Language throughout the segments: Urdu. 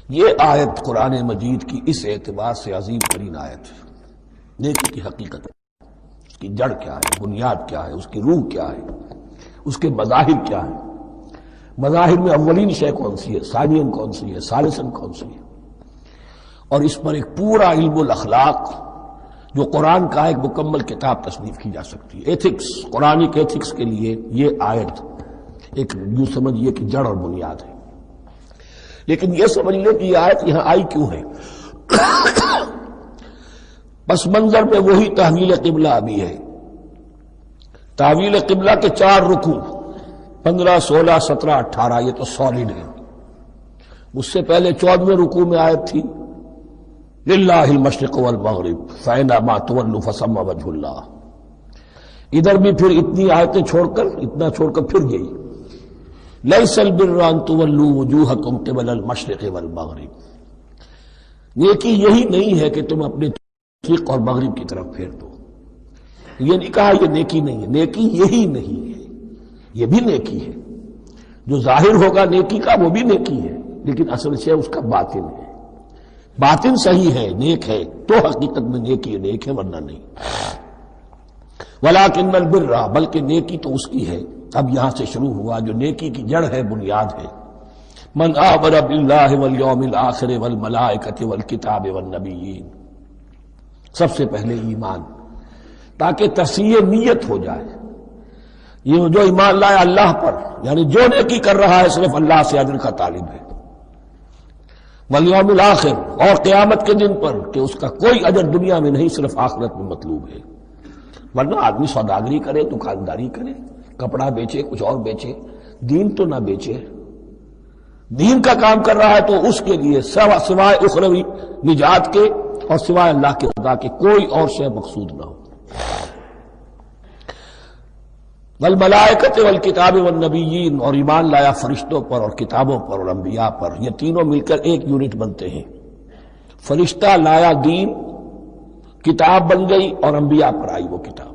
یہ آیت قرآن مجید کی اس اعتبار سے عظیم ترین آیت ہے۔ نیکی کی حقیقت، اس کی جڑ کیا ہے، بنیاد کیا ہے، اس کی روح کیا ہے، اس کے مظاہر کیا ہے۔ مظاہر میں اولین شے کون سی ہے، ثانین کون سی ہے، ثالثاً کون سی ہے، اور اس پر ایک پورا علم الاخلاق جو قرآن کا ایک مکمل کتاب تصنیف کی جا سکتی ہے۔ ایتھکس، قرآنک ایتھکس کے لیے یہ آیت ایک یوں سمجھیے کہ جڑ اور بنیاد ہے۔ لیکن یہ سمجھ لیں کہ یہ آیت یہاں آئی کیوں ہے۔ پس منظر میں وہی تحویل قبلہ ابھی ہے۔ تحویل قبلہ کے 4 رکوع 15، 16، 17، 18 یہ تو سالڈ ہے۔ اس سے پہلے 14ویں رکوع میں آیت تھی للہ المشرق والمغرب فأینما تولوا فثم وجہ اللہ۔ ادھر بھی پھر اتنی آیتیں چھوڑ کر پھر گئی لیس البر ان تولوا وجوہکم قبل المشرق والمغرب۔ نیکی یہی نہیں ہے کہ تم اپنے مشرق اور مغرب کی طرف پھیر دو۔ یہ نہیں کہا یہ نیکی نہیں ہے، نیکی یہی نہیں ہے، یہ بھی نیکی ہے۔ جو ظاہر ہوگا نیکی کا وہ بھی نیکی ہے، لیکن اصل سے اس کا باطن ہے۔ باطن صحیح ہے، نیک ہے، تو حقیقت میں نیکی نیک ہے، ورنہ نہیں۔ ولیکن البر، بلکہ نیکی تو اس کی ہے۔ اب یہاں سے شروع ہوا جو نیکی کی جڑ ہے، بنیاد ہے۔ من آمن باللہ والیوم الآخر والملائکۃ والکتاب والنبیین، سب سے پہلے ایمان، تاکہ تصحیح نیت ہو جائے۔ یہ جو ایمان لائے اللہ پر، یعنی جو نیکی کر رہا ہے صرف اللہ سے اجر کا طالب ہے، والیوم الآخر، اور قیامت کے دن پر کہ اس کا کوئی اجر دنیا میں نہیں، صرف آخرت میں مطلوب ہے۔ ورنہ آدمی سوداگری کرے، دکانداری کرے، کپڑا بیچے، کچھ اور بیچے، دین تو نہ بیچے۔ دین کا کام کر رہا ہے تو اس کے لیے سوائے اخروی نجات کے اور سوائے اللہ کے خدا کے کوئی اور شے مقصود نہ ہو۔ والملائکۃ والکتاب والنبیین، اور ایمان لایا فرشتوں پر اور کتابوں پر اور انبیاء پر۔ یہ تینوں مل کر ایک یونٹ بنتے ہیں۔ فرشتہ لایا دین، کتاب بن گئی، اور انبیاء پر آئی وہ کتاب۔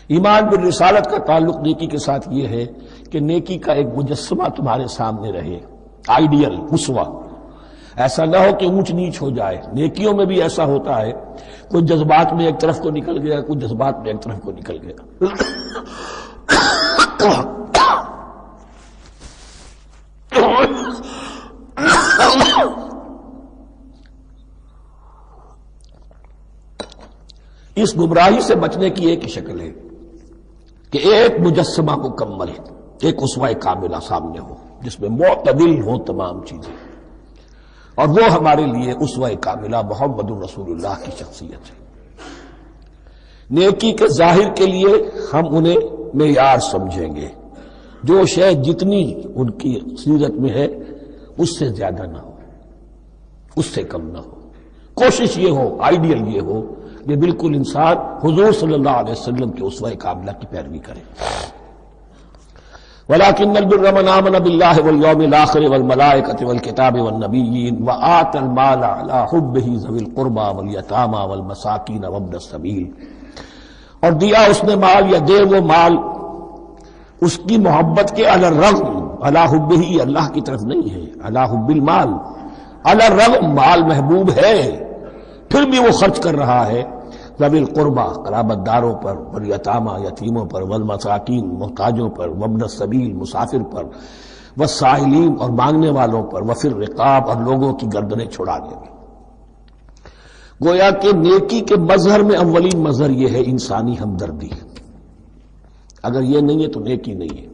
ایمان بالرسالت کا تعلق نیکی کے ساتھ یہ ہے کہ نیکی کا ایک مجسمہ تمہارے سامنے رہے، آئیڈیل، اسوہ۔ ایسا نہ ہو کہ اونچ نیچ ہو جائے۔ نیکیوں میں بھی ایسا ہوتا ہے، کوئی جذبات میں ایک طرف کو نکل گیا، کوئی جذبات میں ایک طرف کو نکل گیا۔ اس گمراہی سے بچنے کی ایک ہی شکل ہے کہ ایک مجسمہ مکمل، ایک اسوہ کاملہ سامنے ہو جس میں معتدل ہو تمام چیزیں، اور وہ ہمارے لیے اسوہ کاملہ محمد رسول اللہ کی شخصیت ہے۔ نیکی کے ظاہر کے لیے ہم انہیں معیار سمجھیں گے، جو شے جتنی ان کی سیرت میں ہے اس سے زیادہ نہ ہو، اس سے کم نہ ہو۔ کوشش یہ ہو، آئیڈیل یہ ہو کہ بالکل انسان حضور صلی اللہ علیہ وسلم کے اسوہ کاملہ کی پیروی کرے۔ ولیکن البر من آمن باللہ والیوم الآخر والملائکۃ والکتاب والنبیین وآتی المال علی حبہ ذوی القربى والیتامی والمساکین وابن السبیل، اور دیا اس نے مال، یا دے وہ مال اس کی محبت کے علی الرغم، علی حبہ اللہ کی طرف نہیں ہے، علی حب المال، علی الرغم مال محبوب ہے پھر بھی وہ خرچ کر رہا ہے، ذوی القربى قرابت داروں پر، والیتامی یتیموں پر، والمساکین محتاجوں پر، وابن السبیل مسافر پر، والسائلین اور مانگنے والوں پر، وفی الرقاب اور لوگوں کی گردنیں چھڑانے میں۔ گویا کہ نیکی کے مظہر میں اولین مظہر یہ ہے انسانی ہمدردی۔ اگر یہ نہیں ہے تو نیکی نہیں ہے۔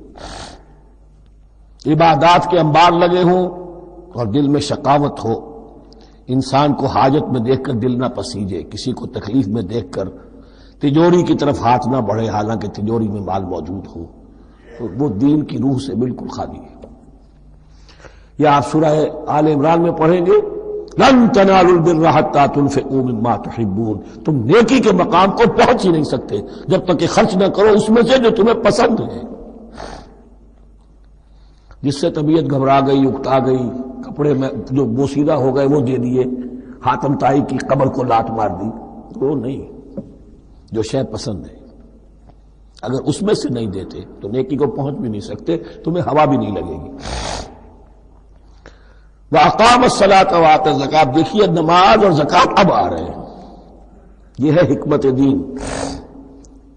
عبادات کے انبار لگے ہوں اور دل میں شقاوت ہو، انسان کو حاجت میں دیکھ کر دل نہ پسیجے، کسی کو تکلیف میں دیکھ کر تجوری کی طرف ہاتھ نہ بڑھے حالانکہ تجوری میں مال موجود ہو، تو وہ دین کی روح سے بالکل خالی ہے۔ یہ آپ سورہ آل عمران میں پڑھیں گے، لن تنالوا البر حتى تنفقوا مما تحبون، تم نیکی کے مقام کو پہنچ ہی نہیں سکتے جب تک کہ خرچ نہ کرو اس میں سے جو تمہیں پسند ہے۔ جس سے طبیعت گھبرا گئی، اکتا گئی، کپڑے میں جو بوسیدہ ہو گئے وہ دے دیے، حاتم طائی کی قبر کو لات مار دی، وہ نہیں، جو شے پسند ہے اگر اس میں سے نہیں دیتے تو نیکی کو پہنچ بھی نہیں سکتے، تمہیں ہوا بھی نہیں لگے گی۔ وَأَقَامَ الصَّلَاةَ وَآتَى الزَّكَاةَ، دیکھیے نماز اور زکوٰۃ اب آ رہے ہیں. یہ ہے حکمت دین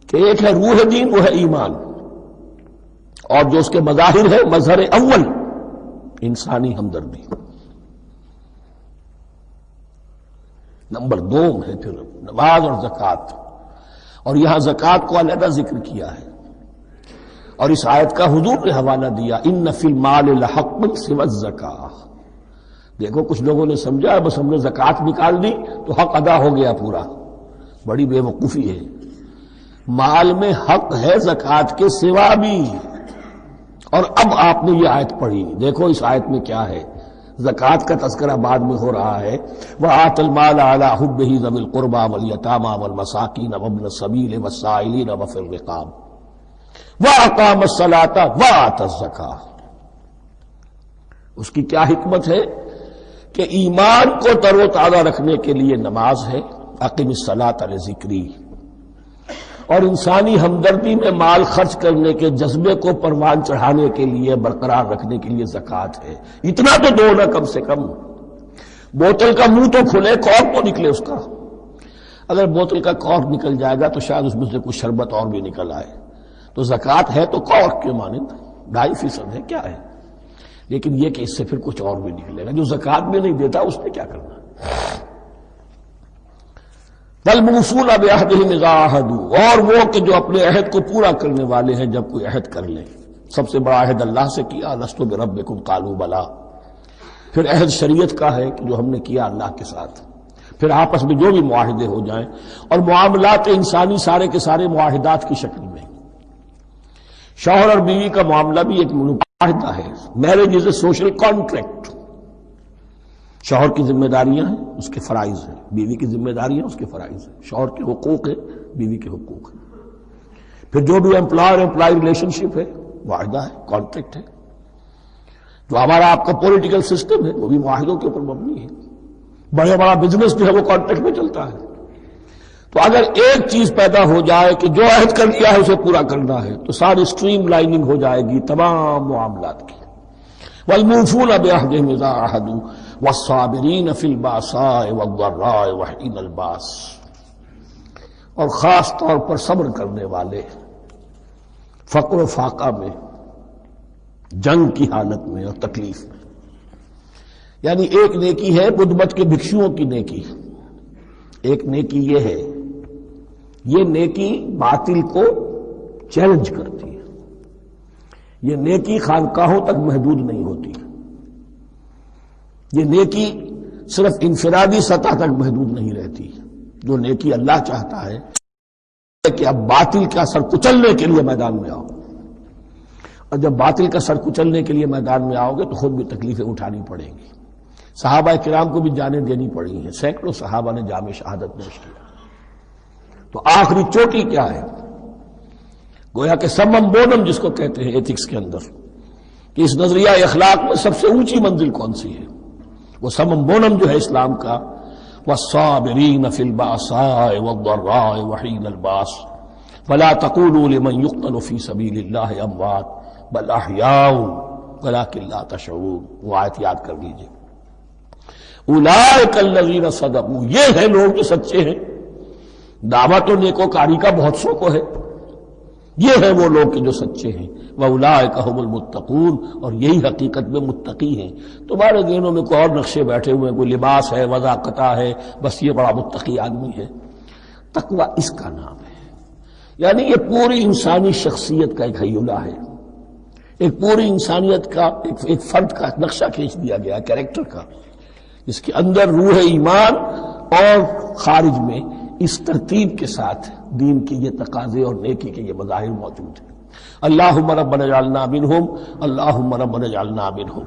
کہ ایک ہے روح دین، وہ ہے ایمان، اور جو اس کے مظاہر ہے مظہر اول انسانی ہمدردی. نمبر 2 ہے پھر نماز اور زکوٰۃ، اور یہاں زکوٰۃ کو علیحدہ ذکر کیا ہے، اور اس آیت کا حضور نے حوالہ دیا ان فی المال لحق سوى الزکاۃ. دیکھو کچھ لوگوں نے سمجھا بس ہم نے زکوٰۃ نکال دی تو حق ادا ہو گیا پورا. بڑی بے وقوفی ہے. مال میں حق ہے زکوٰۃ کے سوا بھی. اور اب آپ نے یہ آیت پڑھی، دیکھو اس آیت میں کیا ہے. زکوٰۃ کا تذکرہ بعد میں ہو رہا ہے، وَآتَى الْمَالَ عَلَىٰ حُبِّهِ ذَوِي الْقُرْبَىٰ وَالْيَتَامَىٰ وَالْمَسَاكِينَ وَابْنَ السَّبِيلِ وَالسَّائِلِينَ وَفِي الرِّقَابِ وَأَقَامَ الصَّلَاةَ وَآتَى الزَّكَاةَ. اس کی کیا حکمت ہے کہ ایمان کو تر و تازہ رکھنے کے لیے نماز ہے، اقم الصلاۃ لذکری، اور انسانی ہمدردی میں مال خرچ کرنے کے جذبے کو پروان چڑھانے کے لیے برقرار رکھنے کے لیے زکوٰۃ ہے. اتنا تو دو نا کم سے کم. بوتل کا منہ تو کھلے، کارک تو نکلے اس کا. اگر بوتل کا کارک نکل جائے گا تو شاید اس میں سے کچھ شربت اور بھی نکل آئے. تو زکوٰۃ ہے تو کارک کے مانند 2.5% ہے، کیا ہے، لیکن یہ کہ اس سے پھر کچھ اور بھی نکلے گا. جو زکوٰۃ میں نہیں دیتا اس نے کیا کرنا. وَالْمُوفُونَ بِعَهْدِهِمْ إِذَا عَاهَدُوا، اور وہ کہ جو اپنے عہد کو پورا کرنے والے ہیں جب کوئی عہد کر لیں. سب سے بڑا عہد اللہ سے کیا، لَسْتُ بِرَبِّكُمْ قَالُوا بَلَىٰ. پھر عہد شریعت کا ہے کہ جو ہم نے کیا اللہ کے ساتھ. پھر آپس میں جو بھی معاہدے ہو جائیں، اور معاملات انسانی سارے کے سارے معاہدات کی شکل میں. شوہر اور بیوی کا معاملہ بھی ایک معاہدہ ہے. Marriage is a social contract. شوہر کی ذمہ داریاں ہیں، اس کے فرائض ہیں، بیوی کی ذمہ داریاں اس کے فرائض ہیں. شوہر کے حقوق ہیں، بیوی کے حقوق ہیں. پھر جو بھی امپلائر امپلائی ریلیشن شپ ہے، معاہدہ ہے، کانٹریکٹ ہے. جو ہمارا آپ کا پولیٹیکل سسٹم ہے وہ بھی معاہدوں کے اوپر مبنی ہے. بڑا بزنس جو ہے وہ کانٹریکٹ میں چلتا ہے. تو اگر ایک چیز پیدا ہو جائے کہ جو عہد کر لیا ہے اسے پورا کرنا ہے، تو ساری اسٹریم لائننگ ہو جائے گی تمام معاملات کی. وَالْمُوفُونَ بِعَهْدِهِمْ إِذَا عَاهَدُوا وَالصَّابِرِينَ فِي الْبَأْسَاءِ وَالضَّرَّاءِ وَحِينَ الْبَأْسِ، اور خاص طور پر صبر کرنے والے فقر و فاقہ میں، جنگ کی حالت میں اور تکلیف میں. یعنی ایک نیکی ہے بدھ مت کے بھکشوؤں کی نیکی. ایک نیکی یہ ہے، یہ نیکی باطل کو چیلنج کرتی ہے. یہ نیکی خانقاہوں تک محدود نہیں ہوتی. یہ نیکی صرف انفرادی سطح تک محدود نہیں رہتی. جو نیکی اللہ چاہتا ہے کہ اب باطل کا سر کچلنے کے لیے میدان میں آؤ، اور جب باطل کا سر کچلنے کے لیے میدان میں آؤ گے تو خود بھی تکلیفیں اٹھانی پڑیں گی. صحابہ کرام کو بھی جانیں دینی پڑی ہیں. سینکڑوں صحابہ نے جام شہادت نوش کیا. تو آخری چوٹی کیا ہے؟ گویا کہ سمم بونم جس کو کہتے ہیں ایتھکس کے اندر، کہ اس نظریہ اخلاق میں سب سے اونچی منزل کون سی ہے؟ وہ سمم بونم جو ہے اسلام کا، وَالصَّابِرِينَ فِي الْبَأْسَاءِ وَالضَّرَّاءِ وَحِينَ الْبَأْسِ وَلَا تَقُولُوا لِمَنْ يُقْتَلُ فِي سَبِيلِ اللَّهِ أَمْوَاتٌ بَلْ أَحْيَاءٌ وَلَٰكِن لَا تَشْعُرُونَ. وہ آیت یاد کر لیجیے. اولئک الذین صدقوا، یہ ہیں لوگ جو سچے ہیں. دعوت و نیکوکاری کا بہت شوق ہے. یہ ہیں وہ لوگ کہ جو سچے ہیں. واولئک هم المتقون، اور یہی حقیقت میں متقی ہیں. تمہارے ذہنوں میں کوئی اور نقشے بیٹھے ہوئے ہیں، کوئی لباس ہے، وضاقتہ ہے، بس یہ بڑا متقی آدمی ہے. تقوی اس کا نام ہے. یعنی یہ پوری انسانی شخصیت کا ایک ہیولہ ہے. ایک پوری انسانیت کا ایک فرد کا نقشہ کھینچ دیا گیا کیریکٹر کا، جس کے اندر روح ایمان اور خارج میں اس ترتیب کے ساتھ دین کے یہ تقاضے اور نیکی کے یہ مظاہر موجود ہیں. اللہم ربنا اجعلنا منہم، اللہم ربنا اجعلنا منہم.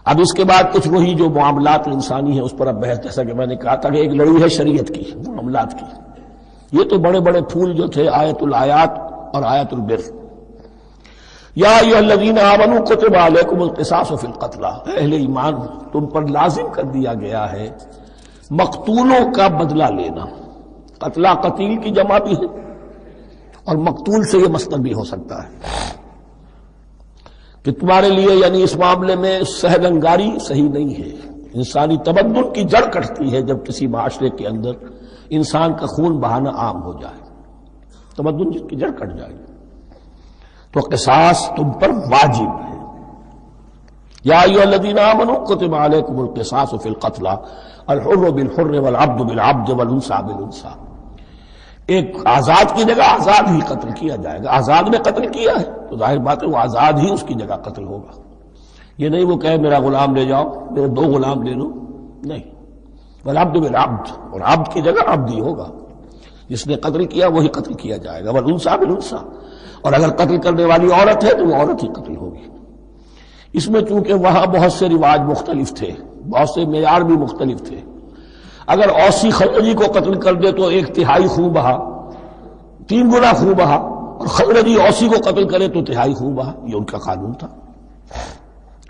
اب اس کے بعد کچھ وہی جو معاملات انسانی ہیں اس پر اب بحث، جیسا کہ میں نے کہا تھا کہ ایک لڑی ہے شریعت کی معاملات کی. یہ تو بڑے بڑے پھول جو تھے آیت الآیات اور آیت البر. یا ایھا الذین آمنوا کتب علیکم القصاص فی القتلی، اہل ایمان تم پر لازم کر دیا گیا ہے مقتولوں کا بدلہ لینا. قتلہ قتیل کی جمع بھی ہے، اور مقتول سے یہ مصدر بھی ہو سکتا ہے. کہ تمہارے لیے یعنی اس معاملے میں سہل انگاری صحیح نہیں ہے. انسانی تمدن کی جڑ کٹتی ہے جب کسی معاشرے کے اندر انسان کا خون بہانا عام ہو جائے، تمدن جس کی جڑ کٹ جائے. تو قصاص تم پر واجب ہے. یا ایھا الذین آمنوا کتب علیکم القصاص فی القتل الحر بالحر والعبد بالعبد والانثى بالانثى. ایک آزاد کی جگہ آزاد ہی قتل کیا جائے گا. آزاد نے قتل کیا ہے تو ظاہر بات ہے وہ آزاد ہی اس کی جگہ قتل ہوگا. یہ نہیں وہ کہے میرا غلام لے جاؤ، میرے 2 غلام لے لو، نہیں. والعبد بالعبد، اور عبد کی جگہ عبد ہی ہوگا. جس نے قتل کیا وہی قتل کیا جائے گا. والانثى بالانثى، اور اگر قتل کرنے والی عورت ہے تو وہ عورت ہی قتل ہوگی. اس میں چونکہ وہاں بہت سے رواج مختلف تھے، بہت سے معیار بھی مختلف تھے. اگر اوسی خزرجی کو قتل کر دے تو 1/3 خون بہا، 3 گنا خون بہا، اور خزرجی اوسی کو قتل کرے تو 1/3 خون بہا. یہ ان کا قانون تھا.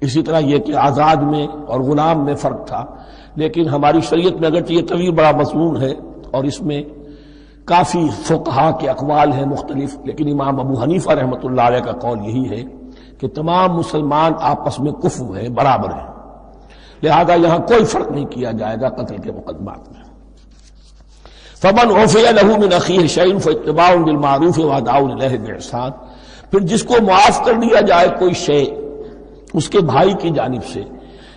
اسی طرح یہ کہ آزاد میں اور غلام میں فرق تھا. لیکن ہماری شریعت میں اگرچہ یہ طویل بڑا مضمون ہے اور اس میں کافی فقہا کے اقوال ہیں مختلف، لیکن امام ابو حنیفہ رحمۃ اللہ علیہ کا قول یہی ہے کہ تمام مسلمان آپس میں کفو ہیں، برابر ہیں. لہذا یہاں کوئی فرق نہیں کیا جائے گا قتل کے مقدمات میں. فمن عفی لہ من اخیہ شیء فاتباع بالمعروف واداء الیہ باحسان. پھر جس کو معاف کر دیا جائے کوئی شے اس کے بھائی کی جانب سے،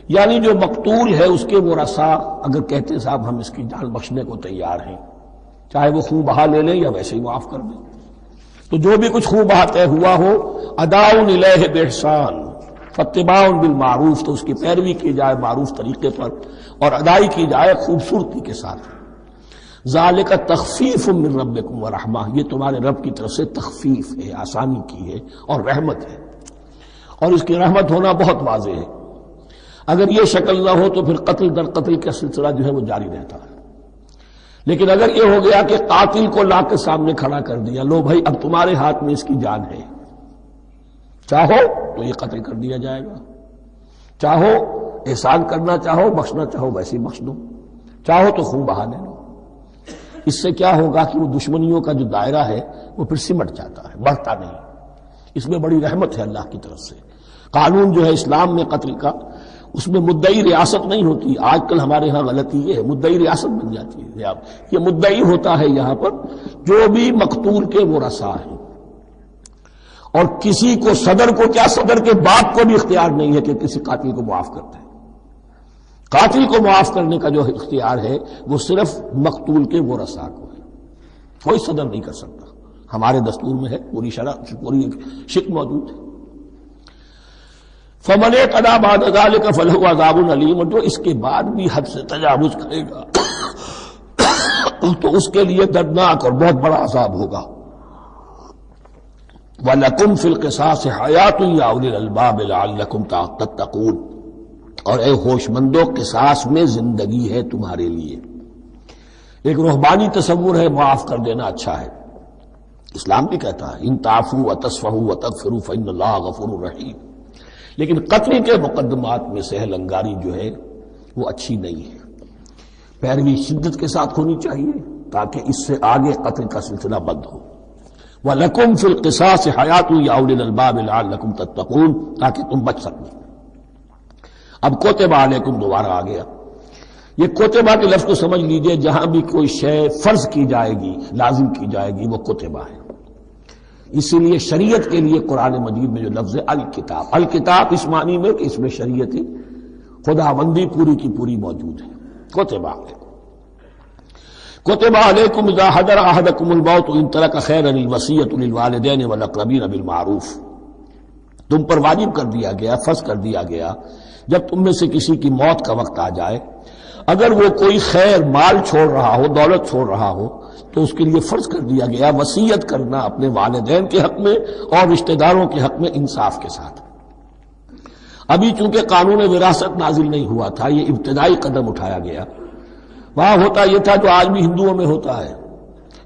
یعنی جو مقتول ہے اس کے ورثاء اگر کہتے صاحب ہم اس کی جان بخشنے کو تیار ہیں، چاہے وہ خون بہا لے لیں یا ویسے ہی معاف کر دیں، تو جو بھی کچھ خون بہا طے ہوا ہو اداء الیہ باحسان فاتباع بالمعروف، تو اس کی پیروی کی جائے معروف طریقے پر اور ادائی کی جائے خوبصورتی کے ساتھ. ذالک تخفیف من ربکم ورحمہ، یہ تمہارے رب کی طرف سے تخفیف ہے، آسانی کی ہے اور رحمت ہے. اور اس کی رحمت ہونا بہت واضح ہے. اگر یہ شکل نہ ہو تو پھر قتل در قتل کا سلسلہ جو ہے وہ جاری رہتا ہے. لیکن اگر یہ ہو گیا کہ قاتل کو لا کے سامنے کھڑا کر دیا، لو بھائی اب تمہارے ہاتھ میں اس کی جان ہے، چاہو تو یہ قتل کر دیا جائے گا، چاہو احسان کرنا چاہو بخشنا چاہو ویسے ہی بخش دو، چاہو تو خون بہا لے لو. اس سے کیا ہوگا کہ وہ دشمنیوں کا جو دائرہ ہے وہ پھر سمٹ جاتا ہے، بڑھتا نہیں. اس میں بڑی رحمت ہے اللہ کی طرف سے. قانون جو ہے اسلام میں قتل کا، اس میں مدعی ریاست نہیں ہوتی. آج کل ہمارے ہاں غلطی یہ ہے، مدعی ریاست بن جاتی ہے. یہ مدعی ہوتا ہے یہاں پر جو بھی مقتول کے ورثاء ہیں، اور کسی کو صدر کو کیا صدر کے باپ کو بھی اختیار نہیں ہے کہ کسی قاتل کو معاف کرتے ہیں. قاتل کو معاف کرنے کا جو اختیار ہے وہ صرف مقتول کے ورثاء کو ہے، کوئی صدر نہیں کر سکتا. ہمارے دستور میں ہے، پوری شرع پوری شک موجود ہے. فمن اعتدی بعد ذلک فلہ عذاب علیم، جو اس کے بعد بھی حد سے تجاوز کرے گا تو اس کے لیے دردناک اور بہت بڑا عذاب ہوگا. وَلَكُمْ فِي الْقِصَاصِ حَيَاةٌ يَا أُولِي الْأَلْبَابِ لَعَلَّكُمْ تَتَّقُونَ. اور اے ہوش مندو قصاص میں زندگی ہے تمہارے لیے. ایک روحانی تصور ہے معاف کر دینا اچھا ہے، اسلام بھی کہتا ہے ان تعفوا وتصفحوا وتغفروا فإن اللہ غفور رحیم. لیکن قتل کے مقدمات میں سہل انگاری جو ہے وہ اچھی نہیں ہے. پیروی شدت کے ساتھ ہونی چاہیے تاکہ اس سے آگے قتل کا سلسلہ بند ہو. وَلَكُمْ فِي الْقِصَاصِ حَيَاةٌ يَا أُولِي الْأَلْبَابِ لَعَلَّكُمْ تَتَّقُونَ، تاکہ تم بچ سکو. اب کوتبہ علیکم دوبارہ آ گیا. یہ کوتبہ کے لفظ کو سمجھ لیجئے، جہاں بھی کوئی شے فرض کی جائے گی لازم کی جائے گی وہ کوتبہ ہے. اسی لیے شریعت کے لیے قرآن مجید میں جو لفظ ہے الکتاب، الکتاب اس معنی میں کہ اس میں شریعتی خداوندی پوری کی پوری موجود ہے. کوتبہ کتب علیکم اذا حضر احدکم الموت ان ترک خیرا الوصیۃ للوالدین والاقربین بالمعروف. تم پر واجب کر دیا گیا، فرض کر دیا گیا، جب تم میں سے کسی کی موت کا وقت آ جائے، اگر وہ کوئی خیر مال چھوڑ رہا ہو، دولت چھوڑ رہا ہو، تو اس کے لیے فرض کر دیا گیا وصیت کرنا اپنے والدین کے حق میں اور رشتہ داروں کے حق میں انصاف کے ساتھ. ابھی چونکہ قانون وراثت نازل نہیں ہوا تھا، یہ ابتدائی قدم اٹھایا گیا. وہاں ہوتا یہ تھا جو آج بھی ہندوؤں میں ہوتا ہے،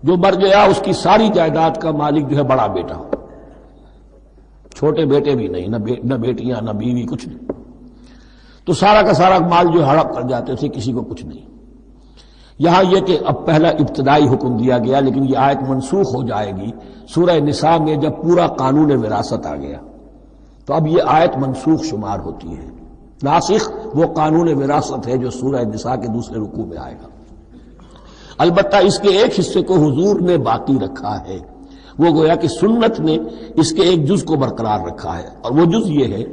جو مر گیا اس کی ساری جائیداد کا مالک جو ہے بڑا بیٹا، چھوٹے بیٹے بھی نہیں، نہ بیٹیاں نہ بیوی، کچھ نہیں. تو سارا کا سارا مال جو ہڑپ کر جاتے تھے، کسی کو کچھ نہیں. یہاں یہ کہ اب پہلا ابتدائی حکم دیا گیا، لیکن یہ آیت منسوخ ہو جائے گی سورہ نساء میں جب پورا قانون وراثت آ گیا. تو اب یہ آیت منسوخ شمار ہوتی ہے. ناسخ وہ قانون وراثت ہے جو سورہ نساء کے دوسرے رکوع میں آئے گا. البتہ اس کے ایک حصے کو حضور نے باقی رکھا ہے، وہ گویا کہ سنت نے اس کے ایک جز کو برقرار رکھا ہے، اور وہ جز یہ ہے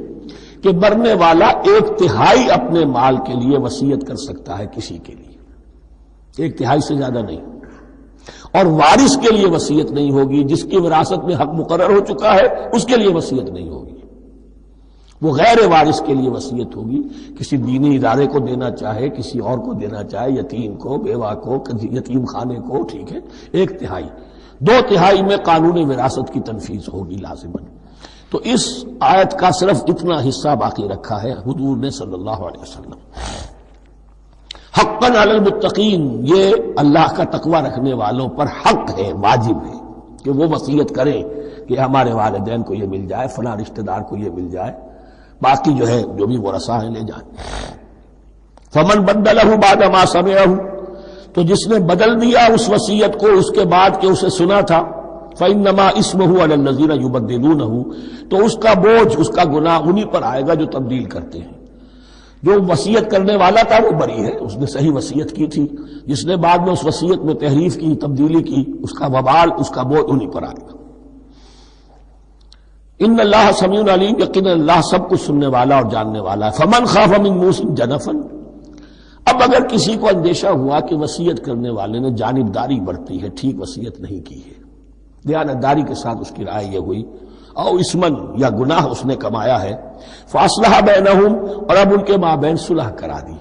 کہ مرنے والا 1/3 اپنے مال کے لیے وصیت کر سکتا ہے کسی کے لیے، 1/3 سے زیادہ نہیں، اور وارث کے لیے وصیت نہیں ہوگی. جس کی وراثت میں حق مقرر ہو چکا ہے اس کے لیے وصیت نہیں ہوگی، وہ غیر وارث کے لیے وصیت ہوگی. کسی دینی ادارے کو دینا چاہے، کسی اور کو دینا چاہے، یتیم کو، بیوہ کو، یتیم خانے کو، ٹھیک ہے، 1/3. 2/3 میں قانون وراثت کی تنفیذ ہوگی لازماً. تو اس آیت کا صرف اتنا حصہ باقی رکھا ہے حضور نے صلی اللہ علیہ وسلم. حقاً علی المتقین، یہ اللہ کا تقوی رکھنے والوں پر حق ہے، واجب ہے کہ وہ وصیت کریں کہ ہمارے والدین کو یہ مل جائے، فلاں رشتہ دار کو یہ مل جائے، باقی جو ہے جو بھی ورثاء ہیں لے جائیں. فمن بدلہ بعد ما سمعہ، تو جس نے بدل دیا اس وصیت کو اس کے بعد کہ اسے سنا تھا، فإنما اسمہ علی الذین یبدلونہ، تو اس کا بوجھ، اس کا گناہ انہی پر آئے گا جو تبدیل کرتے ہیں. جو وصیت کرنے والا تھا وہ بری ہے، اس نے صحیح وصیت کی تھی. جس نے بعد میں اس وصیت میں تحریف کی، تبدیلی کی، اس کا وبال، اس کا بوجھ انہی پر آئے گا. ان اللہ سمیع علیم، یقینا اللہ سب کچھ سننے والا اور جاننے والا ہے. فمن خاف من موص جنفا، اب اگر کسی کو اندیشہ ہوا کہ وصیت کرنے والے نے جانبداری برتی ہے، ٹھیک وصیت نہیں کی ہے، دیانتداری کے ساتھ اس کی رائے یہ ہوئی، او اسمن، یا گناہ اس نے کمایا ہے، فاصلح بینہم، اور اب ان کے مابین صلح کرا دی.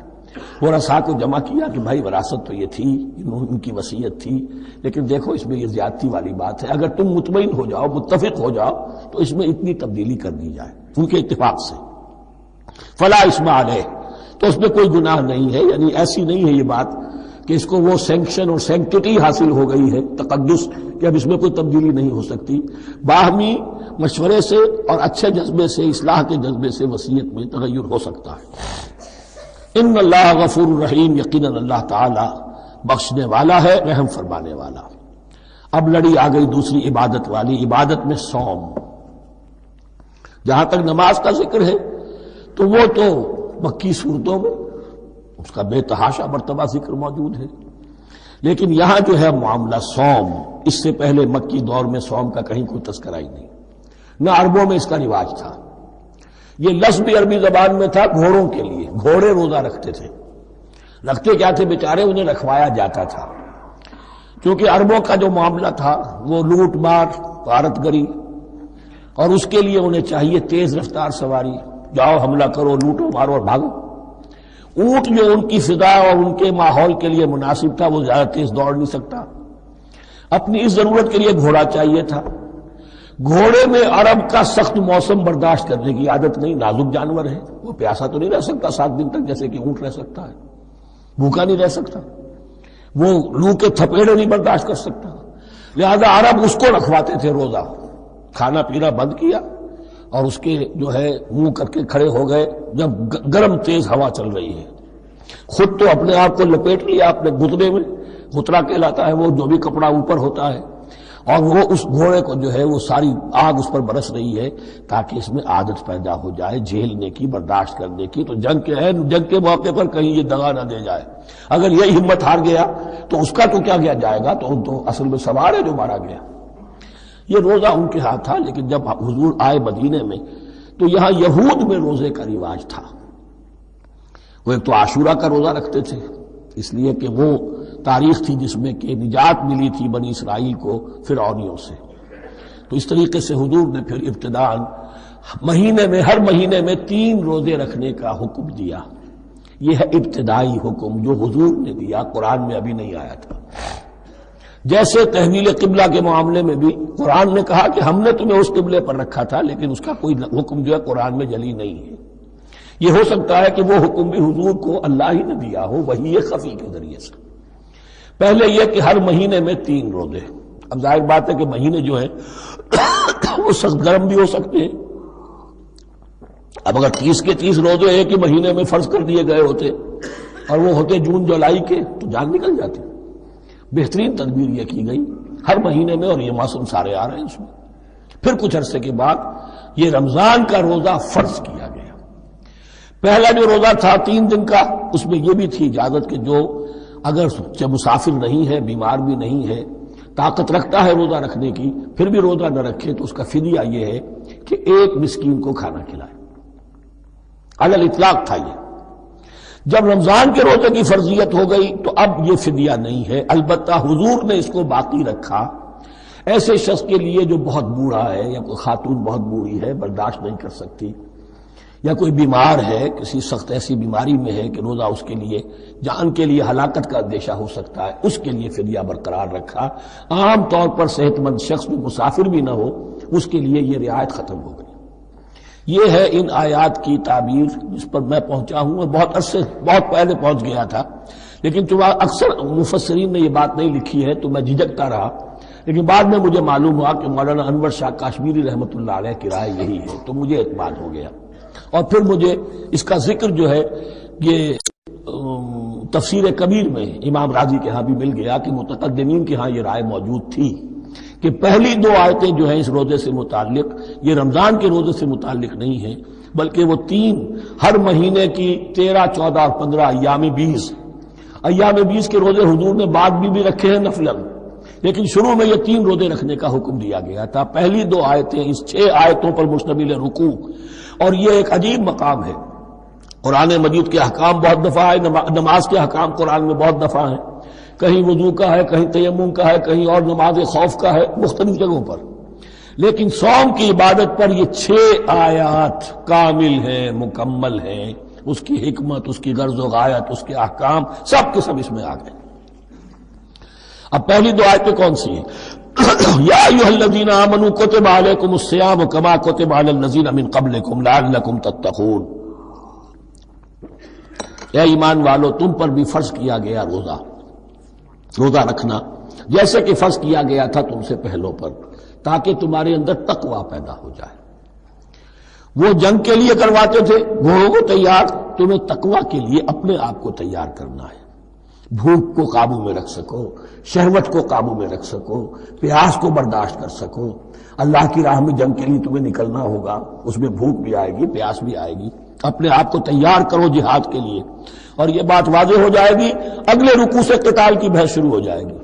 ورثاء کو جمع کیا کہ بھائی وراثت تو یہ تھی، ان کی وصیت تھی، لیکن دیکھو اس میں یہ زیادتی والی بات ہے، اگر تم مطمئن ہو جاؤ، متفق ہو جاؤ تو اس میں اتنی تبدیلی کر دی جائے ان کے اتفاق سے. فلا اسم علیہ، تو اس میں کوئی گناہ نہیں ہے. یعنی ایسی نہیں ہے یہ بات کہ اس کو وہ سینکشن اور سینکٹیٹی حاصل ہو گئی ہے، تقدس، کہ اب اس میں کوئی تبدیلی نہیں ہو سکتی. باہمی مشورے سے اور اچھے جذبے سے، اصلاح کے جذبے سے وصیت میں تغیر ہو سکتا ہے. ان اللہ غفور الرحیم، یقیناً اللہ تعالی بخشنے والا ہے، رحم فرمانے والا. اب لڑی آ گئی دوسری عبادت والی، عبادت میں صوم. جہاں تک نماز کا ذکر ہے تو وہ تو مکی صورتوں میں اس کا بے تحاشا مرتبہ ذکر موجود ہے، لیکن یہاں جو ہے معاملہ صوم، اس سے پہلے مکی دور میں صوم کا کہیں کوئی تذکرہ ہی نہیں، نہ عربوں میں اس کا رواج تھا. یہ لفظ بھی عربی زبان میں تھا گھوڑوں کے لیے، گھوڑے روزہ رکھتے تھے. رکھتے کیا تھے بیچارے، انہیں رکھوایا جاتا تھا، کیونکہ عربوں کا جو معاملہ تھا وہ لوٹ مار، غارت گری، اور اس کے لیے انہیں چاہیے تیز رفتار سواری، جاؤ حملہ کرو، لوٹو مارو اور بھاگو. اونٹ جو ان کی فضا اور ان کے ماحول کے لیے مناسب تھا، وہ زیادہ تیز دوڑ نہیں سکتا، اپنی اس ضرورت کے لیے گھوڑا چاہیے تھا. گھوڑے میں عرب کا سخت موسم برداشت کرنے کی عادت نہیں، نازک جانور ہے، وہ پیاسا تو نہیں رہ سکتا 7 دن تک جیسے کہ اونٹ رہ سکتا ہے، بھوکا نہیں رہ سکتا، وہ لو کے تھپیڑے نہیں برداشت کر سکتا. لہذا عرب اس کو رکھواتے تھے روزہ، کھانا پینا بند کیا اور اس کے جو ہے منہ کر کے کھڑے ہو گئے جب گرم تیز ہوا چل رہی ہے. خود تو اپنے آپ کو لپیٹ لیا اپنے گھٹنے میں، گھٹنا کہلاتا ہے وہ جو بھی کپڑا اوپر ہوتا ہے، اور وہ اس گھوڑے کو جو ہے وہ ساری آگ اس پر برس رہی ہے تاکہ اس میں عادت پیدا ہو جائے جھیلنے کی، برداشت کرنے کی. تو جنگ کے موقع پر کہیں یہ دغا نہ دے جائے. اگر یہ ہمت ہار گیا تو اس کا تو کیا کیا جائے گا، تو اصل میں سوار ہے جو مارا گیا. یہ روزہ ان کے ہاتھ تھا. لیکن جب حضور آئے مدینے میں تو یہاں یہود میں روزے کا رواج تھا. وہ ایک تو عاشورہ کا روزہ رکھتے تھے، اس لیے کہ وہ تاریخ تھی جس میں کہ نجات ملی تھی بنی اسرائیل کو فرعونیوں سے. تو اس طریقے سے حضور نے پھر ابتداءً مہینے میں، ہر مہینے میں 3 روزے رکھنے کا حکم دیا. یہ ہے ابتدائی حکم جو حضور نے دیا، قرآن میں ابھی نہیں آیا تھا. جیسے تحویل قبلہ کے معاملے میں بھی قرآن نے کہا کہ ہم نے تمہیں اس قبلے پر رکھا تھا، لیکن اس کا کوئی حکم جو ہے قرآن میں جلی نہیں ہے. یہ ہو سکتا ہے کہ وہ حکم بھی حضور کو اللہ ہی نے دیا ہو، وحی خفی کے ذریعے سے. پہلے یہ کہ ہر مہینے میں 3 روزے. اب ظاہر بات ہے کہ مہینے جو ہے وہ سخت گرم بھی ہو سکتے ہیں. اب اگر 30 کے 30 روزے ایک ہی مہینے میں فرض کر دیے گئے ہوتے اور وہ ہوتے جون جولائی کے تو جان نکل جاتی. بہترین تدبیر یہ کی گئی ہر مہینے میں، اور یہ موسم سارے آ رہے ہیں اس میں. پھر کچھ عرصے کے بعد یہ رمضان کا روزہ فرض کیا گیا۔ پہلا جو روزہ تھا 3 دن کا، اس میں یہ بھی تھی اجازت کہ جو اگر مسافر نہیں ہے، بیمار بھی نہیں ہے، طاقت رکھتا ہے روزہ رکھنے کی، پھر بھی روزہ نہ رکھے تو اس کا فدیہ یہ ہے کہ 1 مسکین کو کھانا کھلائے۔ علی الاطلاق تھا یہ۔ جب رمضان کے روزے کی فرضیت ہو گئی تو اب یہ فدیہ نہیں ہے، البتہ حضور نے اس کو باقی رکھا ایسے شخص کے لیے جو بہت بوڑھا ہے، یا کوئی خاتون بہت بوڑھی ہے برداشت نہیں کر سکتی، یا کوئی بیمار ہے، کسی سخت ایسی بیماری میں ہے کہ روزہ اس کے لیے جان کے لیے ہلاکت کا اندیشہ ہو سکتا ہے، اس کے لیے فدیہ برقرار رکھا۔ عام طور پر صحت مند شخص جو مسافر بھی نہ ہو اس کے لیے یہ رعایت ختم ہو گئی۔ یہ ہے ان آیات کی تعبیر جس پر میں پہنچا ہوں، اور بہت پہلے پہنچ گیا تھا، لیکن چونکہ اکثر مفسرین نے یہ بات نہیں لکھی ہے تو میں جھجکتا رہا، لیکن بعد میں مجھے معلوم ہوا کہ مولانا انور شاہ کاشمیری رحمۃ اللہ علیہ کی رائے یہی ہے، تو مجھے اعتماد ہو گیا۔ اور پھر مجھے اس کا ذکر جو ہے یہ تفسیر کبیر میں امام راضی کے ہاں بھی مل گیا کہ متقدمین کے ہاں یہ رائے موجود تھی کہ پہلی 2 آیتیں جو ہیں اس روزے سے متعلق یہ رمضان کے روزے سے متعلق نہیں ہیں، بلکہ وہ 3 ہر مہینے کی 13، 14 اور 15 ایام 20 کے روزے حضور نے بعد بھی رکھے ہیں نفلاً، لیکن شروع میں یہ 3 روزے رکھنے کا حکم دیا گیا تھا۔ پہلی 2 آیتیں اس 6 آیتوں پر مشتمل رکوع، اور یہ ایک عجیب مقام ہے۔ قرآن مجید کے احکام بہت دفعہ ہے، نماز کے احکام قرآن میں بہت دفعہ ہیں، کہیں وضو کا ہے، کہیں تیمم کا ہے، کہیں اور نماز خوف کا ہے، مختلف جگہوں پر، لیکن صوم کی عبادت پر یہ 6 آیات کامل ہیں، مکمل ہیں، اس کی حکمت، اس کی غرض و غایت، اس کے احکام سب کے سب اس میں آ گئے۔ اب پہلی 2 آیتیں کون سی ہیں؟ یا ایھا الذین آمنوا کتب علیکم الصیام کما کتب علی الذین من قبلکم لعلکم تتقون۔ اے ایمان والو، تم پر بھی فرض کیا گیا روزہ رکھنا، جیسے کہ فرض کیا گیا تھا تم سے پہلوں پر، تاکہ تمہارے اندر تقویٰ پیدا ہو جائے۔ وہ جنگ کے لیے کرواتے تھے گھوڑوں کو تیار، تمہیں تقویٰ کے لیے اپنے آپ کو تیار کرنا ہے، بھوک کو قابو میں رکھ سکو، شہوت کو قابو میں رکھ سکو، پیاس کو برداشت کر سکو۔ اللہ کی راہ میں جنگ کے لیے تمہیں نکلنا ہوگا، اس میں بھوک بھی آئے گی، پیاس بھی آئے گی، اپنے آپ کو تیار کرو جہاد کے لیے۔ اور یہ بات واضح ہو جائے گی، اگلے رکوع سے قتال کی بحث شروع ہو جائے گی۔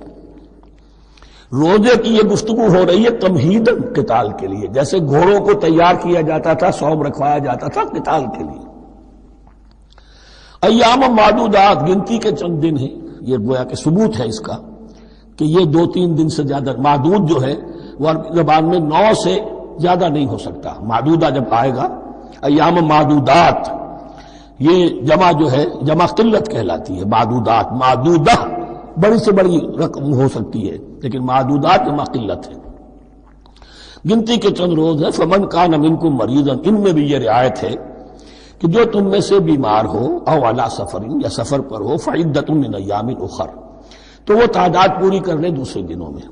روزے کی یہ گفتگو ہو رہی ہے تمہیداً قتال کے لیے، جیسے گھوڑوں کو تیار کیا جاتا تھا، صوم رکھوایا جاتا تھا قتال کے لیے۔ ایام معدودات، گنتی کے چند دن ہیں، یہ گویا کہ ثبوت ہے اس کا کہ یہ 2-3 دن سے زیادہ، معدود جو ہے وہ عربی زبان میں 9 سے زیادہ نہیں ہو سکتا۔ معدودہ جب آئے گا، ایام معدودات، یہ جمع جو ہے جمع قلت کہلاتی ہے۔ معدودات، معدودہ بڑی سے بڑی رقم ہو سکتی ہے، لیکن معدودات جمع قلت ہے۔ گنتی کے چند روز ہیں۔ فمن کان منکم مریضا، ان میں بھی یہ رعایت ہے کہ جو تم میں سے بیمار ہو، او علی سفر، یا سفر پر ہو، فعدۃ من ایام اخر، تو وہ تعداد پوری کر لے دوسرے دنوں میں۔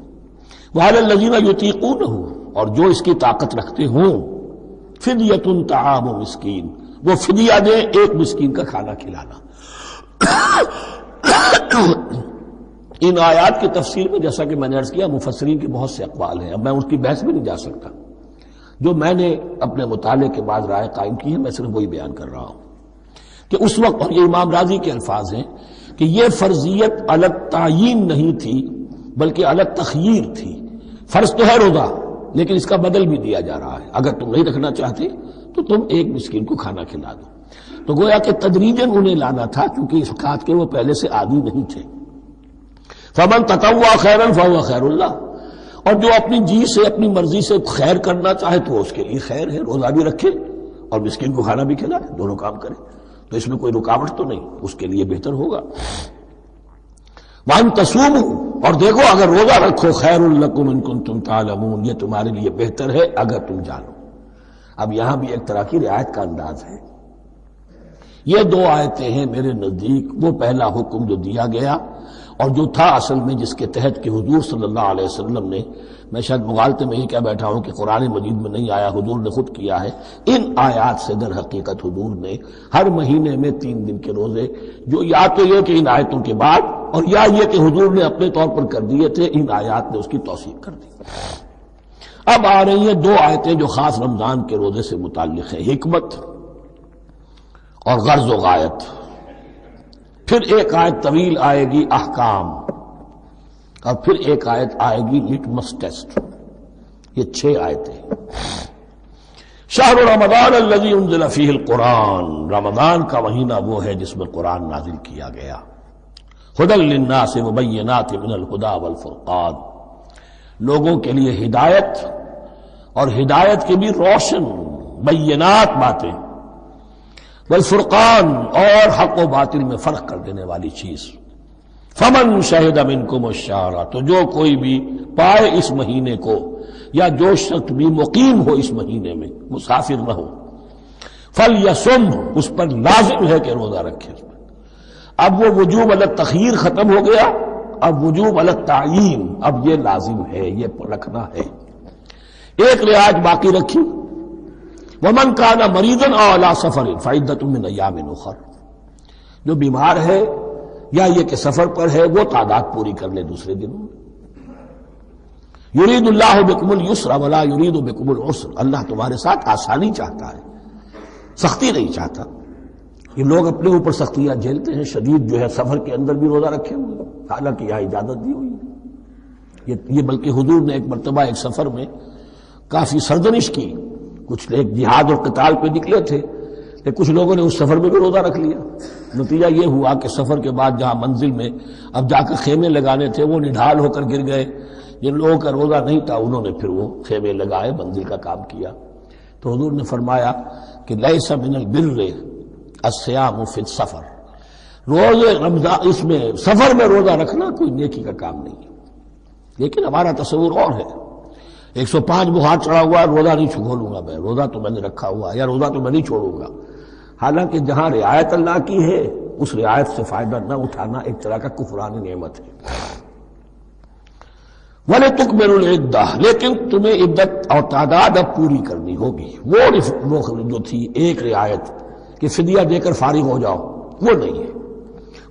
وعلی الذین یطیقونہ، اور جو اس کی طاقت رکھتے ہوں، فدیۃ طعام مسکین، وہ فدیہ دے 1 مسکین کا کھانا کھلانا۔ ان آیات کی تفسیر میں جیسا کہ میں نے عرض کیا مفسرین کے بہت سے اقوال ہیں، اب میں اس کی بحث میں نہیں جا سکتا، جو میں نے اپنے مطالعے کے بعد رائے قائم کی ہے میں صرف وہی بیان کر رہا ہوں کہ اس وقت، اور یہ امام راضی کے الفاظ ہیں کہ یہ فرضیت الگ تعیین نہیں تھی بلکہ الگ تخییر تھی۔ فرض تو ہے روزہ، لیکن اس کا بدل بھی دیا جا رہا ہے، اگر تم نہیں رکھنا چاہتے تو تم 1 مسکین کو کھانا کھلا دو۔ تو گویا کہ تدریجاً انہیں لانا تھا، کیونکہ اس بات کے وہ پہلے سے عادی نہیں تھے۔ فمن تطوع خیرا فهو خیر اللہ، اور جو اپنی جی سے، اپنی مرضی سے خیر کرنا چاہے تو اس کے لیے خیر ہے، روزہ بھی رکھے اور مسکین کو کھانا بھی کھلائے، دونوں کام کرے، تو اس میں کوئی رکاوٹ تو نہیں، اس کے لیے بہتر ہوگا۔ وَأَن تَصُومُوا، اور دیکھو اگر روزہ رکھو، خیر لکم ان کنتم تعلمون، یہ تمہارے لیے بہتر ہے اگر تم جانو۔ اب یہاں بھی ایک طرح کی رعایت کا انداز ہے۔ یہ 2 آیتیں ہیں میرے نزدیک وہ پہلا حکم جو دیا گیا اور جو تھا اصل میں جس کے تحت کہ حضور صلی اللہ علیہ وسلم نے، میں شاید مغالطے میں ہی کہہ بیٹھا ہوں کہ قرآن مجید میں نہیں آیا، حضور نے خود کیا ہے، ان آیات سے در حقیقت حضور نے ہر مہینے میں 3 دن کے روزے، جو یا تو یہ کہ ان آیتوں کے بعد، اور یا یہ کہ حضور نے اپنے طور پر کر دیے تھے، ان آیات نے اس کی توثیق کر دی۔ اب آ رہی ہیں دو آیتیں جو خاص رمضان کے روزے سے متعلق ہیں، حکمت اور غرض و غایت. پھر ایک آیت طویل آئے گی احکام، اور پھر ایک آیت آئے گی لٹمس ٹیسٹ. یہ 6 آیتیں. شہر رمضان الذی انزل فیہ القرآن، رمضان کا مہینہ وہ ہے جس میں قرآن نازل کیا گیا. ھدی للناس وبینات من الھدی والفرقان، لوگوں کے لیے ہدایت، اور ہدایت کی بھی روشن بینات باتیں، والفرقان، اور حق و باطل میں فرق کر دینے والی چیز. فمن شہد منکم الشہر، تو جو کوئی بھی پائے اس مہینے کو، یا جو شخص بھی مقیم ہو اس مہینے میں، مسافر نہ ہو، فلیصم، اس پر لازم ہے کہ روزہ رکھے. اب وہ وجوب علی التخییر ختم ہو گیا، اب وجوب علی التعیین، اب یہ لازم ہے، یہ رکھنا ہے. ایک رعایت باقی رکھی، ومن کان مریضا او علی سفر فعدۃ من ایام اخر، جو بیمار ہے یا یہ کہ سفر پر ہے وہ تعداد پوری کر لے دوسرے دنوں میں. یرید اللہ بکم اليسر ولا یرید بکم العسر، اللہ تمہارے ساتھ آسانی چاہتا ہے، سختی نہیں چاہتا. یہ لوگ اپنے اوپر سختیاں جھیلتے ہیں، شدید جو ہے سفر کے اندر بھی روزہ رکھے ہوئے، حالانکہ یہاں اجازت دی ہوئی ہے. یہ بلکہ حضور نے ایک مرتبہ ایک سفر میں کافی سرزنش کی. کچھ ایک جہاد اور قتال پہ نکلے تھے، لیکن کچھ لوگوں نے اس سفر میں بھی روزہ رکھ لیا. نتیجہ یہ ہوا کہ سفر کے بعد جہاں منزل میں اب جا کر خیمے لگانے تھے وہ نڈھال ہو کر گر گئے. جن لوگوں کا روزہ نہیں تھا انہوں نے پھر وہ خیمے لگائے، منزل کا کام کیا. تو حضور نے فرمایا کہ لیس من البر الصیام فی السفر، روزے رمضان اس میں سفر میں روزہ رکھنا کوئی نیکی کا کام نہیں ہے. لیکن ہمارا تصور اور ہے، 105 بخار چڑھا ہوا ہے، روزہ نہیں چھوڑوں گا میں، روزہ تو میں نے رکھا ہوا، یا روزہ تو میں نہیں چھوڑوں گا. حالانکہ جہاں رعایت اللہ کی ہے اس رعایت سے فائدہ نہ اٹھانا ایک طرح کا کفران نعمت ہے. وَلِتُكْمِلُوا الْعِدَّةَ، لیکن تمہیں عدت اور تعداد اب پوری کرنی ہوگی. وہ جو تھی ایک رعایت کہ فدیہ دے کر فارغ ہو جاؤ، وہ نہیں ہے.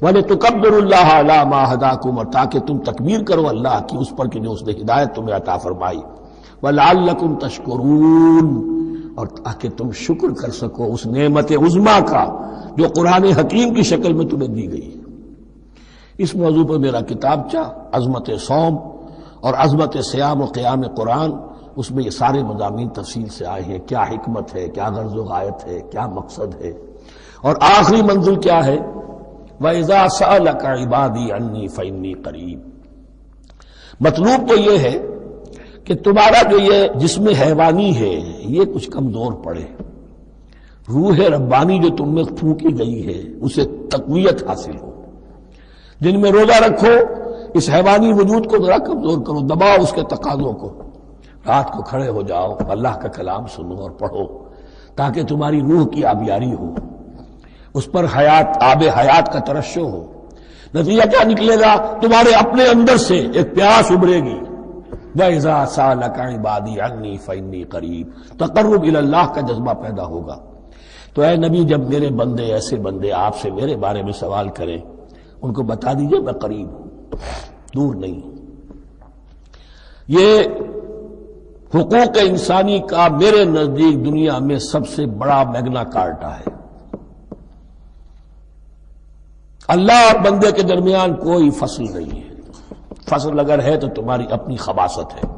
وَلِتُكَبِّرُوا اللَّهَ عَلَىٰ مَا هَدَاكُمْ، اور تاکہ تم تکبیر کرو اللہ کی اس پر کہ جو اس نے ہدایت تمہیں عطا فرمائی. وَلَعَلَّكُمْ تَشْكُرُونَ، اور تاکہ تم شکر کر سکو اس نعمت عظمیٰ کا جو قرآن حکیم کی شکل میں تمہیں دی گئی. اس موضوع پر میرا کتابچہ عظمت صوم اور عظمت صیام و قیام قرآن، اس میں یہ سارے مضامین تفصیل سے آئے ہیں. کیا حکمت ہے، کیا غرض و غایت ہے، کیا مقصد ہے، اور آخری منزل کیا ہے. وَإِذَا سَأَلَكَ عِبَادِي عَنِّي فَإِنِّي قَرِيبٌ. مطلوب تو یہ ہے کہ تمہارا جو یہ جسم حیوانی ہے یہ کچھ کمزور پڑے، روح ربانی جو تم میں پھونکی گئی ہے اسے تقویت حاصل ہو. جن میں روزہ رکھو، اس حیوانی وجود کو ذرا کمزور کرو، دباؤ اس کے تقاضوں کو. رات کو کھڑے ہو جاؤ، اللہ کا کلام سنو اور پڑھو، تاکہ تمہاری روح کی آبیاری ہو، اس پر آب حیات کا ترشح ہو. نتیجہ کیا نکلے گا؟ تمہارے اپنے اندر سے ایک پیاس ابھرے گی. وَإِذَا سَأَلَكَ عِبَادِي عَنِّي فَإِنِّي قَرِيبٌ، تقرب الی اللہ کا جذبہ پیدا ہوگا. تو اے نبی، جب میرے بندے، ایسے بندے آپ سے میرے بارے میں سوال کریں، ان کو بتا دیجئے میں قریب ہوں، دور نہیں. یہ حقوق انسانی کا میرے نزدیک دنیا میں سب سے بڑا میگنا کارٹا ہے. اللہ اور بندے کے درمیان کوئی فصل نہیں ہے. فصل اگر ہے تو تمہاری اپنی خباثت ہے.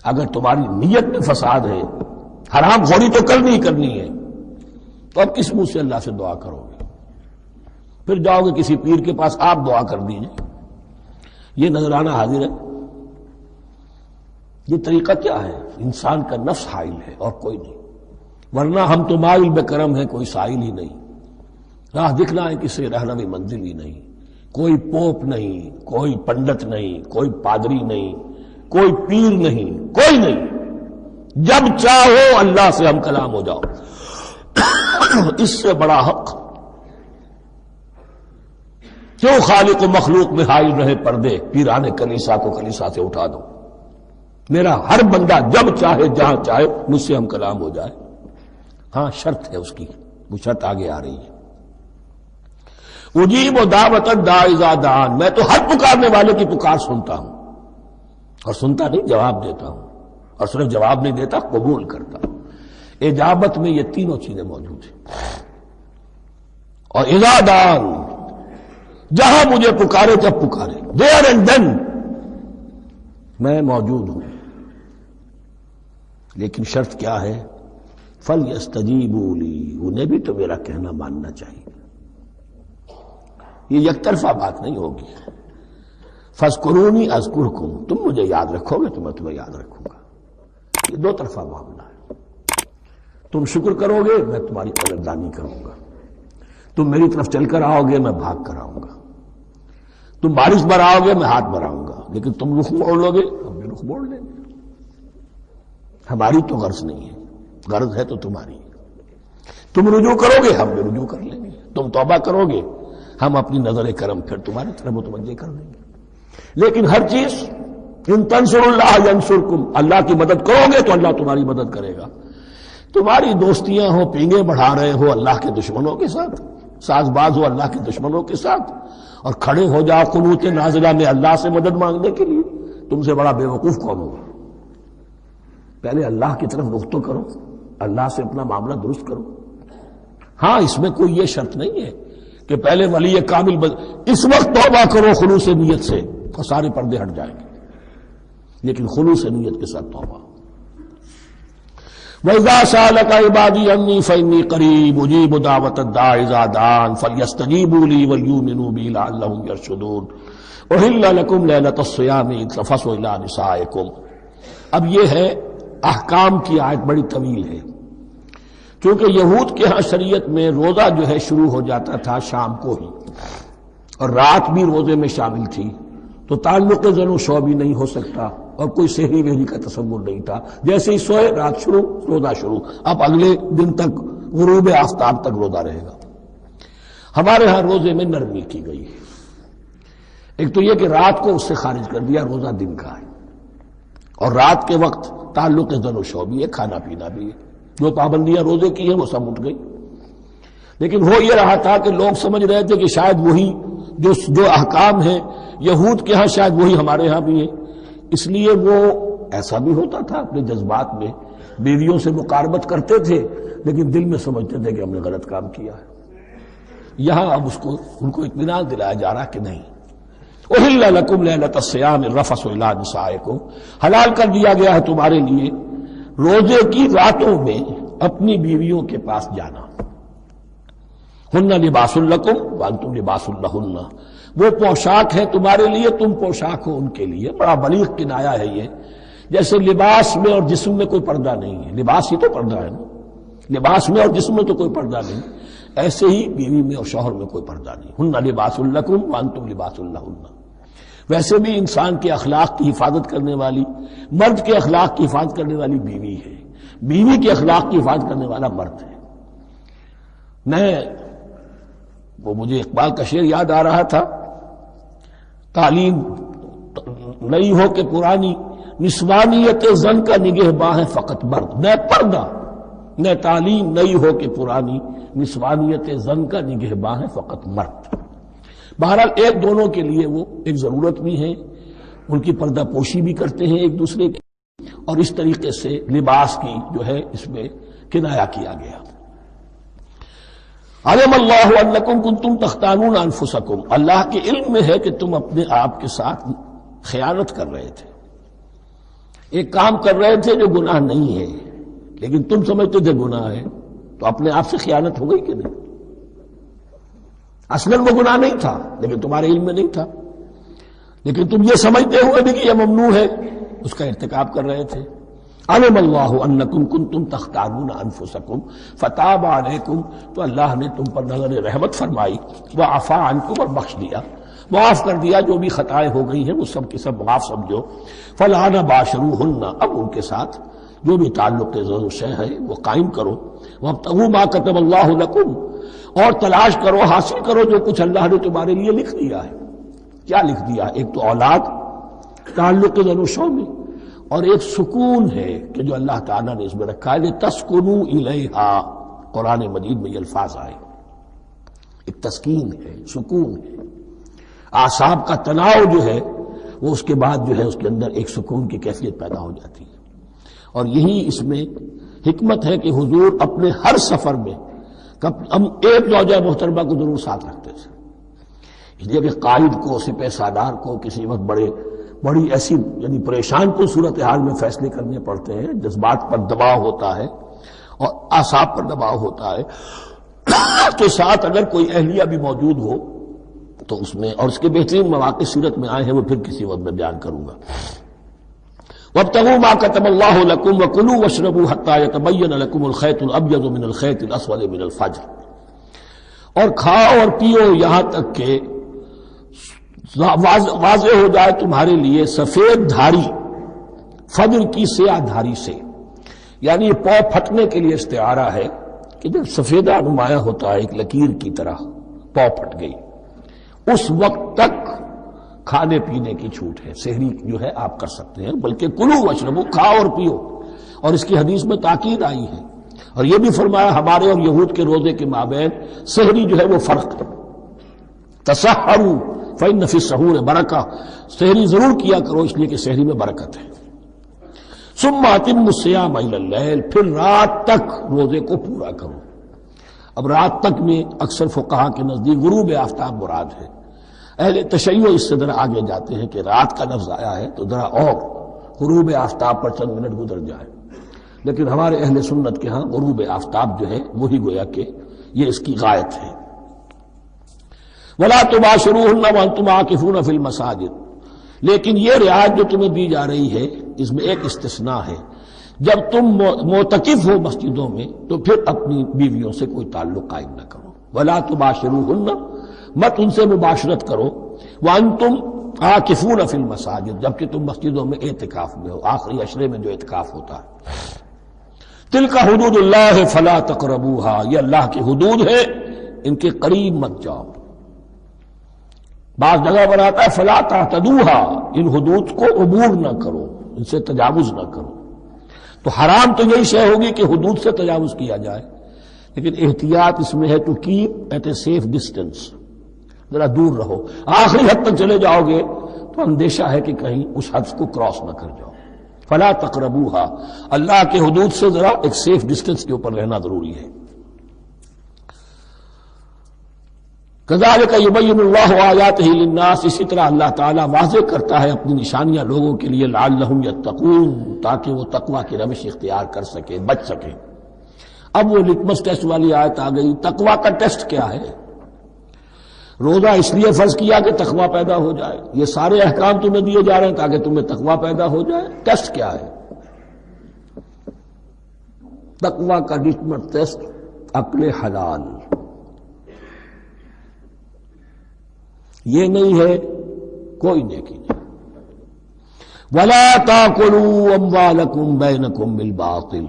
اگر تمہاری نیت میں فساد ہے، حرام خوری تو کرنی ہی کرنی ہے، تو اب کس منہ سے اللہ سے دعا کرو گے؟ پھر جاؤ گے کسی پیر کے پاس، آپ دعا کر دیجئے. یہ نذرانہ حاضر ہے. یہ طریقہ کیا ہے؟ انسان کا نفس حائل ہے اور کوئی نہیں. ورنہ ہم تو مائل بے کرم ہیں، کوئی سائل ہی نہیں. راہ دکھنا ہے کسی رہنمی منزل ہی نہیں. کوئی پوپ نہیں، کوئی پنڈت نہیں، کوئی پادری نہیں، کوئی پیر نہیں، کوئی نہیں. جب چاہو اللہ سے ہم کلام ہو جاؤ. اس سے بڑا حق کیوں خالق و مخلوق میں حائل رہے پردے؟ پیران کلیسا کو کلیسا سے اٹھا دو. میرا ہر بندہ جب چاہے جہاں چاہے مجھ سے ہم کلام ہو جائے. ہاں شرط ہے اس کی، وہ شرط آگے آ رہی ہے. اجیب و دعوت الداعی اذا دعان، میں تو ہر پکارنے والے کی پکار سنتا ہوں. اور سنتا نہیں، جواب دیتا ہوں، اور صرف جواب نہیں دیتا، قبول کرتا ہوں۔ اجابت میں یہ تینوں چیزیں موجود ہیں۔ اور اذا دان، جہاں مجھے پکارے جب پکارے، دیر اینڈ دین میں موجود ہوں، لیکن شرط کیا ہے؟ فَلْيَسْتَجِيبُوا لِي، انہیں بھی تو میرا کہنا ماننا چاہیے۔ یہ یک طرفہ بات نہیں ہوگی۔ فَاذْكُرُونِي أَذْكُرْكُمْ، تم مجھے یاد رکھو گے تو میں تمہیں یاد رکھوں گا۔ یہ دو طرفہ معاملہ ہے۔ تم شکر کرو گے، میں تمہاری قدردانی کروں گا۔ تم میری طرف چل کر آؤ گے، میں بھاگ کر آؤں گا۔ تم بارش برآؤ گے، میں ہاتھ بڑھاؤں گا، لیکن تم رخ موڑ لو گے، ہم بھی رخ موڑ لیں گے۔ ہماری تو غرض نہیں ہے، غرض ہے تو تمہاری۔ تم رجوع کرو گے، ہم بھی رجوع کر لیں گے۔ تم توبہ کرو گے، ہم اپنی نظر کرم پھر تمہاری طرف متوجہ کر دیں گے۔ لیکن ہر چیز ان تنصروا اللہ ینصرکم، اللہ کی مدد کرو گے تو اللہ تمہاری مدد کرے گا۔ تمہاری دوستیاں ہو، پینگے بڑھا رہے ہو اللہ کے دشمنوں کے ساتھ، ساز باز ہو اللہ کے دشمنوں کے ساتھ، اور کھڑے ہو جاؤ قنوت نازلہ میں اللہ سے مدد مانگنے کے لیے، تم سے بڑا بے وقوف کون ہوگا؟ پہلے اللہ کی طرف رخ تو کرو، اللہ سے اپنا معاملہ درست کرو۔ ہاں، اس میں کوئی یہ شرط نہیں ہے کہ پہلے ولی کامل اس وقت توبہ کرو خلوص نیت سے اور سارے پردے ہٹ جائیں گے، لیکن خلوص نیت کے ساتھ توبہ۔ وَإِذَا سَأَلَكَ عِبَادِي عَنِّي فَإِنِّي قَرِيبٌ أُجِيبُ دَعْوَةَ الدَّاعِ إِذَا دَعَانِ فَلْيَسْتَجِيبُوا لِي وَلْيُؤْمِنُوا بِي لَعَلَّهُمْ يَرْشُدُونَ أُحِلَّ لَكُمْ لَيْلَةَ الصِّيَامِ إِذْ تَفَضُّلُوا إِلَىٰ نِسَائِكُمْ۔ اب یہ ہے احکام کی آیت، بڑی طویل ہے، چونکہ یہود کے ہاں شریعت میں روزہ جو ہے شروع ہو جاتا تھا شام کو ہی، اور رات بھی روزے میں شامل تھی، تو تعلق زن و شو بھی نہیں ہو سکتا، اور کوئی سحری وحری کا تصور نہیں تھا۔ جیسے ہی سوئے رات شروع، روزہ شروع، اب اگلے دن تک غروب آفتاب تک روزہ رہے گا۔ ہمارے ہاں روزے میں نرمی کی گئی ہے، ایک تو یہ کہ رات کو اس سے خارج کر دیا، روزہ دن کا ہے، اور رات کے وقت تعلق زن و شو بھی ہے، کھانا پینا بھی ہے، جو پابندیاں روزے کی ہیں وہ سب اٹھ گئی۔ لیکن ہو یہ رہا تھا کہ لوگ سمجھ رہے تھے کہ شاید وہی جو احکام ہیں یہود کے ہاں شاید وہی ہمارے ہاں بھی ہیں، اس لیے وہ ایسا بھی ہوتا تھا اپنے جذبات میں بیویوں سے مقاربت کرتے تھے، لیکن دل میں سمجھتے تھے کہ ہم نے غلط کام کیا ہے۔ یہاں اب ان کو اطمینان دلایا جا رہا کہ نہیں، احل لکم لیلۃ الصیام الرفث الی نسائکم، حلال کر دیا گیا ہے تمہارے لیے روزے کی راتوں میں اپنی بیویوں کے پاس جانا۔ ہن لباس لکم وانتم لباس لہن، وہ پوشاک ہے تمہارے لیے، تم پوشاک ہو ان کے لیے۔ بڑا بلیغ کنایا ہے یہ، جیسے لباس میں اور جسم میں کوئی پردہ نہیں ہے، لباس ہی تو پردہ ہے نا، لباس میں اور جسم میں تو کوئی پردہ نہیں، ایسے ہی بیوی میں اور شوہر میں کوئی پردہ نہیں۔ ہن لباس لکم وانتم لباس لہن۔ ویسے بھی انسان کے اخلاق کی حفاظت کرنے والی، مرد کے اخلاق کی حفاظت کرنے والی بیوی ہے، بیوی کے اخلاق کی حفاظت کرنے والا مرد ہے۔ وہ مجھے اقبال کا شعر یاد آ رہا تھا، تعلیم نئی ہو کہ پرانی، نسوانیت زن کا نگہباں ہے فقط مرد، نہ پردہ نہ تعلیم نئی ہو کہ پرانی، نسوانیت زن کا نگہباں ہے فقط مرد۔ بہرحال ایک دونوں کے لیے وہ ایک ضرورت بھی ہے، ان کی پردہ پوشی بھی کرتے ہیں ایک دوسرے کی، اور اس طریقے سے لباس کی جو ہے اس میں کنایا کیا گیا۔ علم اللہ انکم کنتم تختانون انفسکم، اللہ کے علم میں ہے کہ تم اپنے آپ کے ساتھ خیانت کر رہے تھے، ایک کام کر رہے تھے جو گناہ نہیں ہے، لیکن تم سمجھتے تھے گناہ ہے، تو اپنے آپ سے خیانت ہو گئی کہ نہیں؟ اصلاً وہ گناہ نہیں تھا لیکن تمہارے علم میں نہیں تھا، لیکن تم یہ سمجھتے ہوئے بھی کہ یہ ممنوع ہے، اس کا ارتکاب کر رہے تھے۔ علم اللہ انکم کنتم تختانون انفسکم فتاب علیکم، تو اللہ نے تم پر نظر رحمت فرمائی، وعفا عنکم، اور بخش دیا، معاف کر دیا، جو بھی خطائیں ہو گئی ہیں وہ سب کی سب معاف سمجھو۔ فالآن باشروہن، اب ان کے ساتھ جو بھی تعلق ضرور شے ہے وہ قائم کرو، وابتغوا ما کتب اللہ لکم، اور تلاش کرو، حاصل کرو جو کچھ اللہ نے تمہارے لیے لکھ دیا ہے۔ کیا لکھ دیا؟ ایک تو اولاد تعلق ضرور شو میں، اور ایک سکون ہے کہ جو اللہ تعالیٰ نے اس میں رکھا ہے، لِتَسْكُنُوا إِلَيْهَا، قرآن مجید میں یہ الفاظ آئے، ایک تسکین ہے، سکون ہے، اعصاب کا تناؤ جو ہے وہ اس کے بعد جو ہے اس کے اندر ایک سکون کی کیفیت پیدا ہو جاتی ہے. اور یہی اس میں حکمت ہے کہ حضور اپنے ہر سفر میں ہم ایک زوجہ محترمہ کو ضرور ساتھ رکھتے تھے. اس لیے کہ قائد کو، سپہ سالار کو کسی وقت بڑی ایسی یعنی پریشان کن صورتحال میں فیصلے کرنے پڑتے ہیں، جذبات پر دباؤ ہوتا ہے اور اعصاب پر دباؤ ہوتا ہے، تو ساتھ اگر کوئی اہلیہ بھی موجود ہو تو اس میں، اور اس کے بہترین مواقع سیرت میں آئے ہیں، وہ پھر کسی وقت میں بیان کروں گا. وابتغوا ما كتب الله لكم وكلوا واشربوا حتى يتبين لكم الخيط الابيض من الخيط الاسود من الفجر. اور کھاؤ اور پیو یہاں تک کہ واضح ہو جائے تمہارے لیے سفید دھاری فجر کی سیاہ دھاری سے. یعنی یہ پاؤ پھٹنے کے لیے استعارہ ہے کہ جب سفیدہ نمایاں ہوتا ہے ایک لکیر کی طرح، پاؤ پھٹ گئی، اس وقت تک کھانے پینے کی چھوٹ ہے. سحری جو ہے آپ کر سکتے ہیں، بلکہ کلو واشربو، کھاؤ اور پیو. اور اس کی حدیث میں تاکید آئی ہے، اور یہ بھی فرمایا ہمارے اور یہود کے روزے کے مابین سحری جو ہے وہ فرق ہے. تسحروا فإن فی السحور برکہ، سحری ضرور کیا کرو اس لیے کہ سحری میں برکت ہے. ثم اتموا الصیام الی اللیل، پھر رات تک روزے کو پورا کرو. اب رات تک میں اکثر فقہا کے نزدیک غروب آفتاب مراد ہے. اہل تشیع اس سے ذرا آگے جاتے ہیں کہ رات کا لفظ آیا ہے تو ذرا اور غروب آفتاب پر چند منٹ گزر جائے، لیکن ہمارے اہل سنت کے ہاں غروب آفتاب جو ہے وہی گویا کہ یہ اس کی غایت ہے. وَلَا تُبَاشِرُوهُنَّ وَأَنْتُمْ عَاكِفُونَ فِي الْمَسَاجِدِ، لیکن یہ رعایت جو تمہیں دی جا رہی ہے اس میں ایک استثناء ہے. جب تم معتکف ہو مسجدوں میں تو پھر اپنی بیویوں سے کوئی تعلق قائم نہ کرو. وَلَا تُبَاشِرُوهُنَّ، مت ان سے مباشرت کرو. وَأَنْتُمْ عَاكِفُونَ فِي الْمَسَاجِدِ، جبکہ تم مسجدوں میں اعتکاف میں ہو، آخری عشرے میں جو اعتکاف ہوتا ہے. تِلْكَ حُدُودُ اللَّهِ فَلَا تَقْرَبُوهَا، یہ اللہ کی حدود ہے، ان کے قریب مت جاؤ. بعض جگہ پر آتا ہے فَلَا تَعْتَدُوهَا، ان حدود کو عبور نہ کرو، ان سے تجاوز نہ کرو. تو حرام تو یہی شے ہوگی کہ حدود سے تجاوز کیا جائے، لیکن احتیاط اس میں ہے to keep at a safe distance, ذرا دور رہو. آخری حد تک چلے جاؤ گے تو اندیشہ ہے کہ کہیں اس حد کو کراس نہ کر جاؤ. فلا تقربوها، اللہ کے حدود سے ذرا ایک سیف ڈسٹینس کے اوپر رہنا ضروری ہے. کذالک یبین اللہ آیاتہ للناس، اسی طرح اللہ تعالیٰ واضح کرتا ہے اپنی نشانیاں لوگوں کے لیے، لعلہم یتقون، تاکہ وہ تقوی کی روش اختیار کر سکے، بچ سکے. اب وہ لٹمس ٹیسٹ والی آیت آ گئی. تقوی کا ٹیسٹ کیا ہے؟ روزہ اس لیے فرض کیا کہ تقوی پیدا ہو جائے. یہ سارے احکام تمہیں دیے جا رہے ہیں تاکہ تمہیں تقوی پیدا ہو جائے. ٹیسٹ کیا ہے؟ تقوی کا لٹمس ٹیسٹ عقل حلال. یہ نہیں ہے کوئی نیکی نہیں. وَلَا تَأْكُلُوا أَمْوَالَكُمْ بَيْنَكُمْ بِالْبَاطِلِ،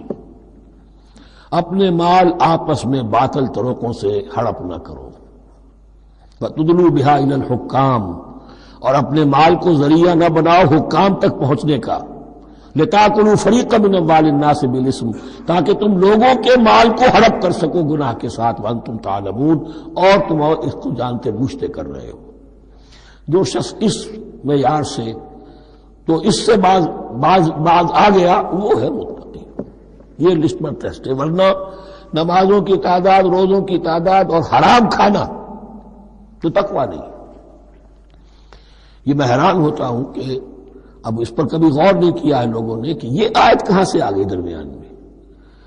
اپنے مال آپس میں باطل طریقوں سے ہڑپ نہ کرو. وَتُدْلُوا بِهَا إِلَى الْحُكَّامِ، اور اپنے مال کو ذریعہ نہ بناؤ حکام تک پہنچنے کا. لِتَأْكُلُوا فَرِيقًا مِنْ أَمْوَالِ النَّاسِ بِالْإِثْمِ، تاکہ تم لوگوں کے مال کو ہڑپ کر سکو گناہ کے ساتھ. وَأَنْتُمْ تَعْلَمُونَ، اور تم اس کو جانتے بوجھتے کر رہے ہو. جو شخص اس معیار سے تو اس سے باز آ گیا وہ ہے متقی. یہ لسٹ میں ٹیسٹ ہے. ورنہ نمازوں کی تعداد، روزوں کی تعداد اور حرام کھانا تو تقویٰ نہیں. یہ میں حیران ہوتا ہوں کہ اب اس پر کبھی غور نہیں کیا ہے لوگوں نے کہ یہ آیت کہاں سے آ گئی درمیان میں.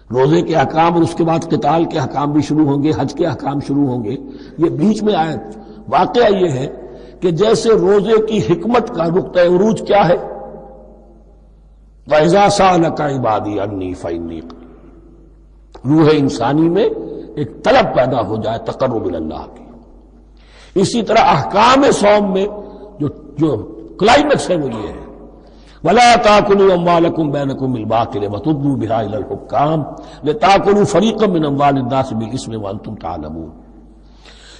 روزے کے احکام اور اس کے بعد قتال کے احکام بھی شروع ہوں گے، حج کے احکام شروع ہوں گے، یہ بیچ میں آیت. واقعہ یہ ہے کہ جیسے روزے کی حکمت کا نقطہ عروج کیا ہے، وَإِذَا سَأَلَكَ عِبَادِي عَنِّي فَإِنِّي قَرِيبٌ، روح انسانی میں ایک طلب پیدا ہو جائے تقرب اللہ کی. اسی طرح احکام صوم میں جو کلائمیکس ہے وہ یہ ہے، وَلَا تَأْكُلُوا أَمْوَالَكُمْ بَيْنَكُمْ بِالْبَاطِلِ وَتُدْلُوا بِهَا إِلَى الْحُكَّامِ لِتَأْكُلُوا فَرِيقًا مِنْ أَمْوَالِ النَّاسِ بِالْإِثْمِ وَأَنْتُمْ تَعْلَمُونَ.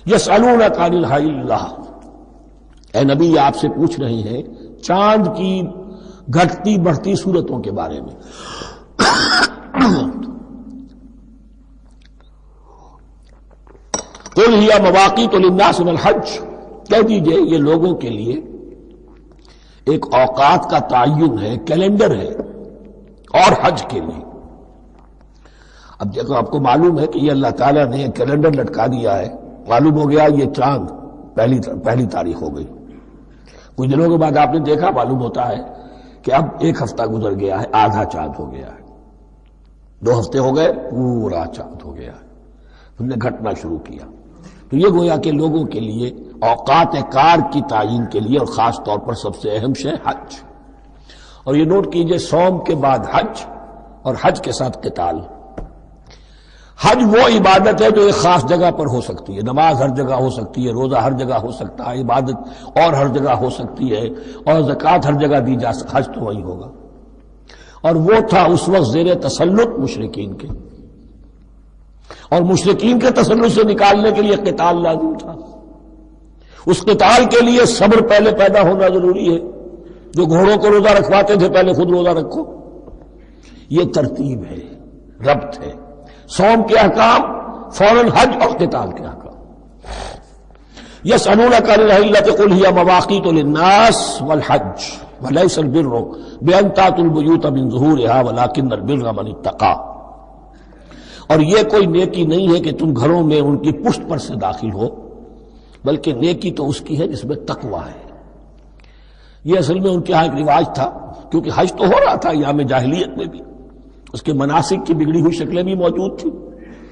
يَسْأَلُونَكَ عَنِ الْأَهِلَّةِ، اے نبی آپ سے پوچھ رہے ہیں چاند کی گھٹتی بڑھتی صورتوں کے بارے میں. قُلْ هِيَ مَوَاقِيتُ لِلنَّاسِ وَالْحَجِّ، کہہ دیجئے یہ لوگوں کے لیے ایک اوقات کا تعین ہے، کیلنڈر ہے، اور حج کے لیے۔ اب دیکھو آپ کو معلوم ہے کہ یہ اللہ تعالیٰ نے کیلنڈر لٹکا دیا ہے، معلوم ہو گیا یہ چاند پہلی تاریخ ہو گئی، کچھ دنوں کے بعد آپ نے دیکھا معلوم ہوتا ہے کہ اب ایک ہفتہ گزر گیا ہے، آدھا چاند ہو گیا ہے، 2 ہفتے ہو گئے، پورا چاند ہو گیا ہے، ہم نے گھٹنا شروع کیا۔ تو یہ گویا کہ لوگوں کے لیے اوقات کار کی تعین کے لیے، اور خاص طور پر سب سے اہم شے حج۔ اور یہ نوٹ کیجئے، صوم کے بعد حج، اور حج کے ساتھ قتال۔ حج وہ عبادت ہے جو ایک خاص جگہ پر ہو سکتی ہے، نماز ہر جگہ ہو سکتی ہے، روزہ ہر جگہ ہو سکتا ہے، عبادت اور ہر جگہ ہو سکتی ہے، اور زکوٰۃ ہر جگہ دی جا سکتی، حج تو وہی ہوگا۔ اور وہ تھا اس وقت زیر تسلط مشرکین کے، اور مشرکین کے تسلط سے نکالنے کے لیے قتال لازم تھا۔ اس قتال کے لیے صبر پہلے پیدا ہونا ضروری ہے۔ جو گھوڑوں کو روزہ رکھواتے تھے پہلے خود روزہ رکھو، یہ ترتیب ہے، ربط ہے۔ صوم کے احکام، فوراً حج اور قتال کے احکام۔ یسألونک عن الأہلة قل هی مواقیت للناس والحج وليس البر بأن تأتوا البیوت من ظہورها ولكن البر من اتقى۔ اور یہ کوئی نیکی نہیں ہے کہ تم گھروں میں ان کی پشت پر سے داخل ہو، بلکہ نیکی تو اس کی ہے جس میں تقوی ہے۔ یہ اصل میں ان کے ہاں ایک رواج تھا، کیونکہ حج تو ہو رہا تھا ایام جاہلیت میں بھی، اس کے مناسک کی بگڑی ہوئی شکلیں بھی موجود تھیں،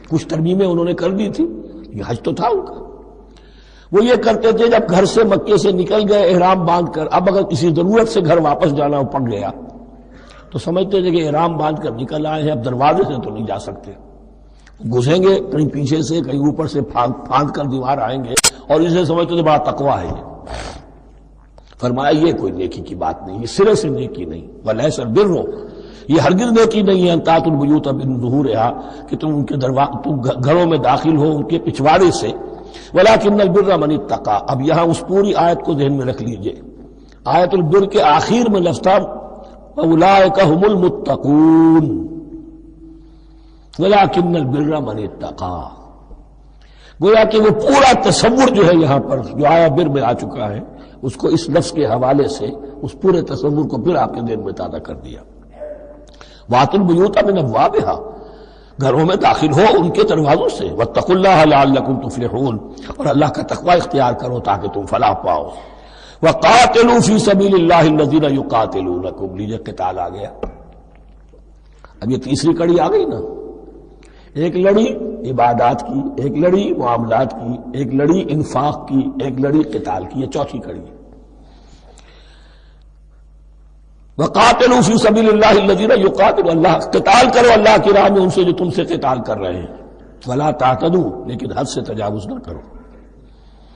کچھ ترمیمیں انہوں نے کر دی تھی، یہ حج تو تھا ان کا۔ وہ یہ کرتے تھے جب گھر سے مکے سے نکل گئے احرام باندھ کر، اب اگر کسی ضرورت سے گھر واپس جانا پڑ گیا تو سمجھتے تھے کہ احرام باندھ کر نکل آئے ہیں، اب دروازے سے تو نہیں جا سکتے، گھسیں گے کہیں پیچھے سے، کہیں اوپر سے پھاند کر دیوار آئیں گے، اور اسے سمجھتے تھے بڑا تقویٰ ہے یہ۔ فرمایا یہ کوئی نیکی کی بات نہیں، یہ سرے سے نیکی نہیں۔ ولیس البر، یہ ہرگز نیکی نہیں ہے ان تأتوا البیوت من ظہورها کہ تم ان کے تم گھروں میں داخل ہو ان کے پچھواڑے سے، ولکن البر من اتقى۔ اب یہاں اس پوری آیت کو ذہن میں رکھ لیجئے، آیت البر کے آخر میں لفظ تھا اولئک هم المتقون ولکن البر من اتقى۔ گویا کہ وہ پورا تصور جو ہے یہاں پر جو آیا بر میں آ چکا ہے، اس کو اس لفظ کے حوالے سے اس پورے تصور کو پھر آپ کے ذہن میں تازہ کر دیا۔ وَأْتُوا الْبُيُوتَ مِنْ أَبْوَابِهَا، گھروں میں داخل ہو ان کے دروازوں سے، وَاتَّقُوا اللَّهَ لَعَلَّكُمْ تُفْلِحُونَ، اور اللہ کا تقوی اختیار کرو تاکہ تم فلاح پاؤ۔ وَقَاتِلُوا فِي سَبِيلِ اللَّهِ الَّذِينَ يُقَاتِلُونَكُمْ، لیجئے قتال آ گیا۔ اب یہ تیسری کڑی آ گئی نا، ایک لڑی عبادات کی، ایک لڑی معاملات کی، ایک لڑی انفاق کی، ایک لڑی قتال کی، یہ چوتھی کڑی ہے۔ وَقَاتِلُوا فِي سَبِيلِ اللَّهِ الَّذِينَ يُقَاتِلُونَ، اللہ قتال کرو اللہ کی راہ میں ان سے جو تم سے قتال کر رہے ہیں۔ وَلَا تَعْتَدُوا، لیکن حد سے تجاوز نہ کرو۔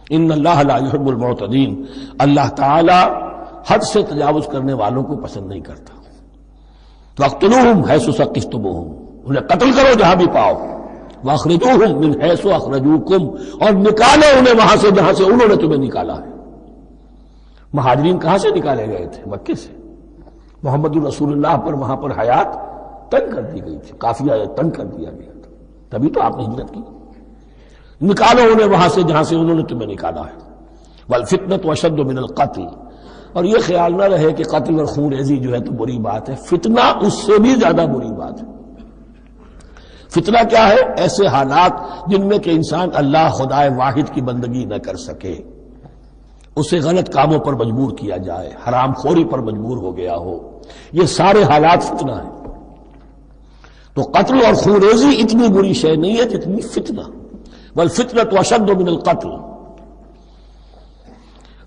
ان اللہ لا يحب المعتدین، اللہ تعالی حد سے تجاوز کرنے والوں کو پسند نہیں کرتا۔ وَاقْتُلُوهُمْ حَيْثُ ثَقِفْتُمُوهُمْ، انہیں قتل کرو جہاں بھی پاؤ۔ وَأَخْرِجُوهُمْ مِنْ حَيْثُ أَخْرَجُوكُمْ، اور نکالو انہیں وہاں سے جہاں سے انہوں نے تمہیں نکالا ہے۔ مہاجرین کہاں سے نکالے گئے تھے؟ مکے سے۔ محمد الرسول اللہ پر وہاں پر حیات تنگ کر دی گئی تھی، قافیہ تنگ کر دیا گیا تھا، تبھی تو آپ نے ہجرت کی۔ نکالو انہیں وہاں سے جہاں سے انہوں نے تمہیں نکالا ہے۔ والفتنة اشد من القتل، اور یہ خیال نہ رہے کہ قتل اور خون ریزی جو ہے تو بری بات ہے، فتنہ اس سے بھی زیادہ بری بات ہے۔ فتنہ کیا ہے؟ ایسے حالات جن میں کہ انسان اللہ خدائے واحد کی بندگی نہ کر سکے، اسے غلط کاموں پر مجبور کیا جائے، حرام خوری پر مجبور ہو گیا ہو، یہ سارے حالات فتنہ ہیں۔ تو قتل اور خون ریزی اتنی بری شے نہیں ہے جتنی فتنہ۔ والفتنة اشد من القتل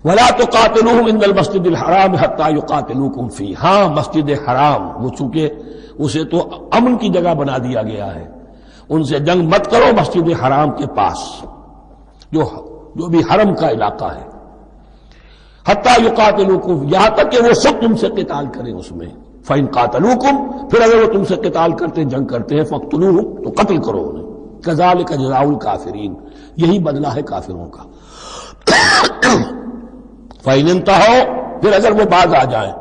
ولا تقاتلوهم عند المسجد الحرام حتى يقاتلوكم فيه، ہاں مسجد حرام وہ چونکہ اسے تو امن کی جگہ بنا دیا گیا ہے، ان سے جنگ مت کرو مسجد حرام کے پاس جو بھی حرم کا علاقہ ہے، حتیٰ یقاتلوکم، یہاں تک کہ وہ خود تم سے قتال کریں اس میں۔ فإن قاتلوکم، پھر اگر وہ تم سے قتال کرتے جنگ کرتے ہیں، فاقتلوہم، تو قتل کرو انہیں۔ کذالک جزاء الکافرین، یہی بدلہ ہے کافروں کا۔ فإن انتہوا، پھر اگر وہ باز آ جائیں،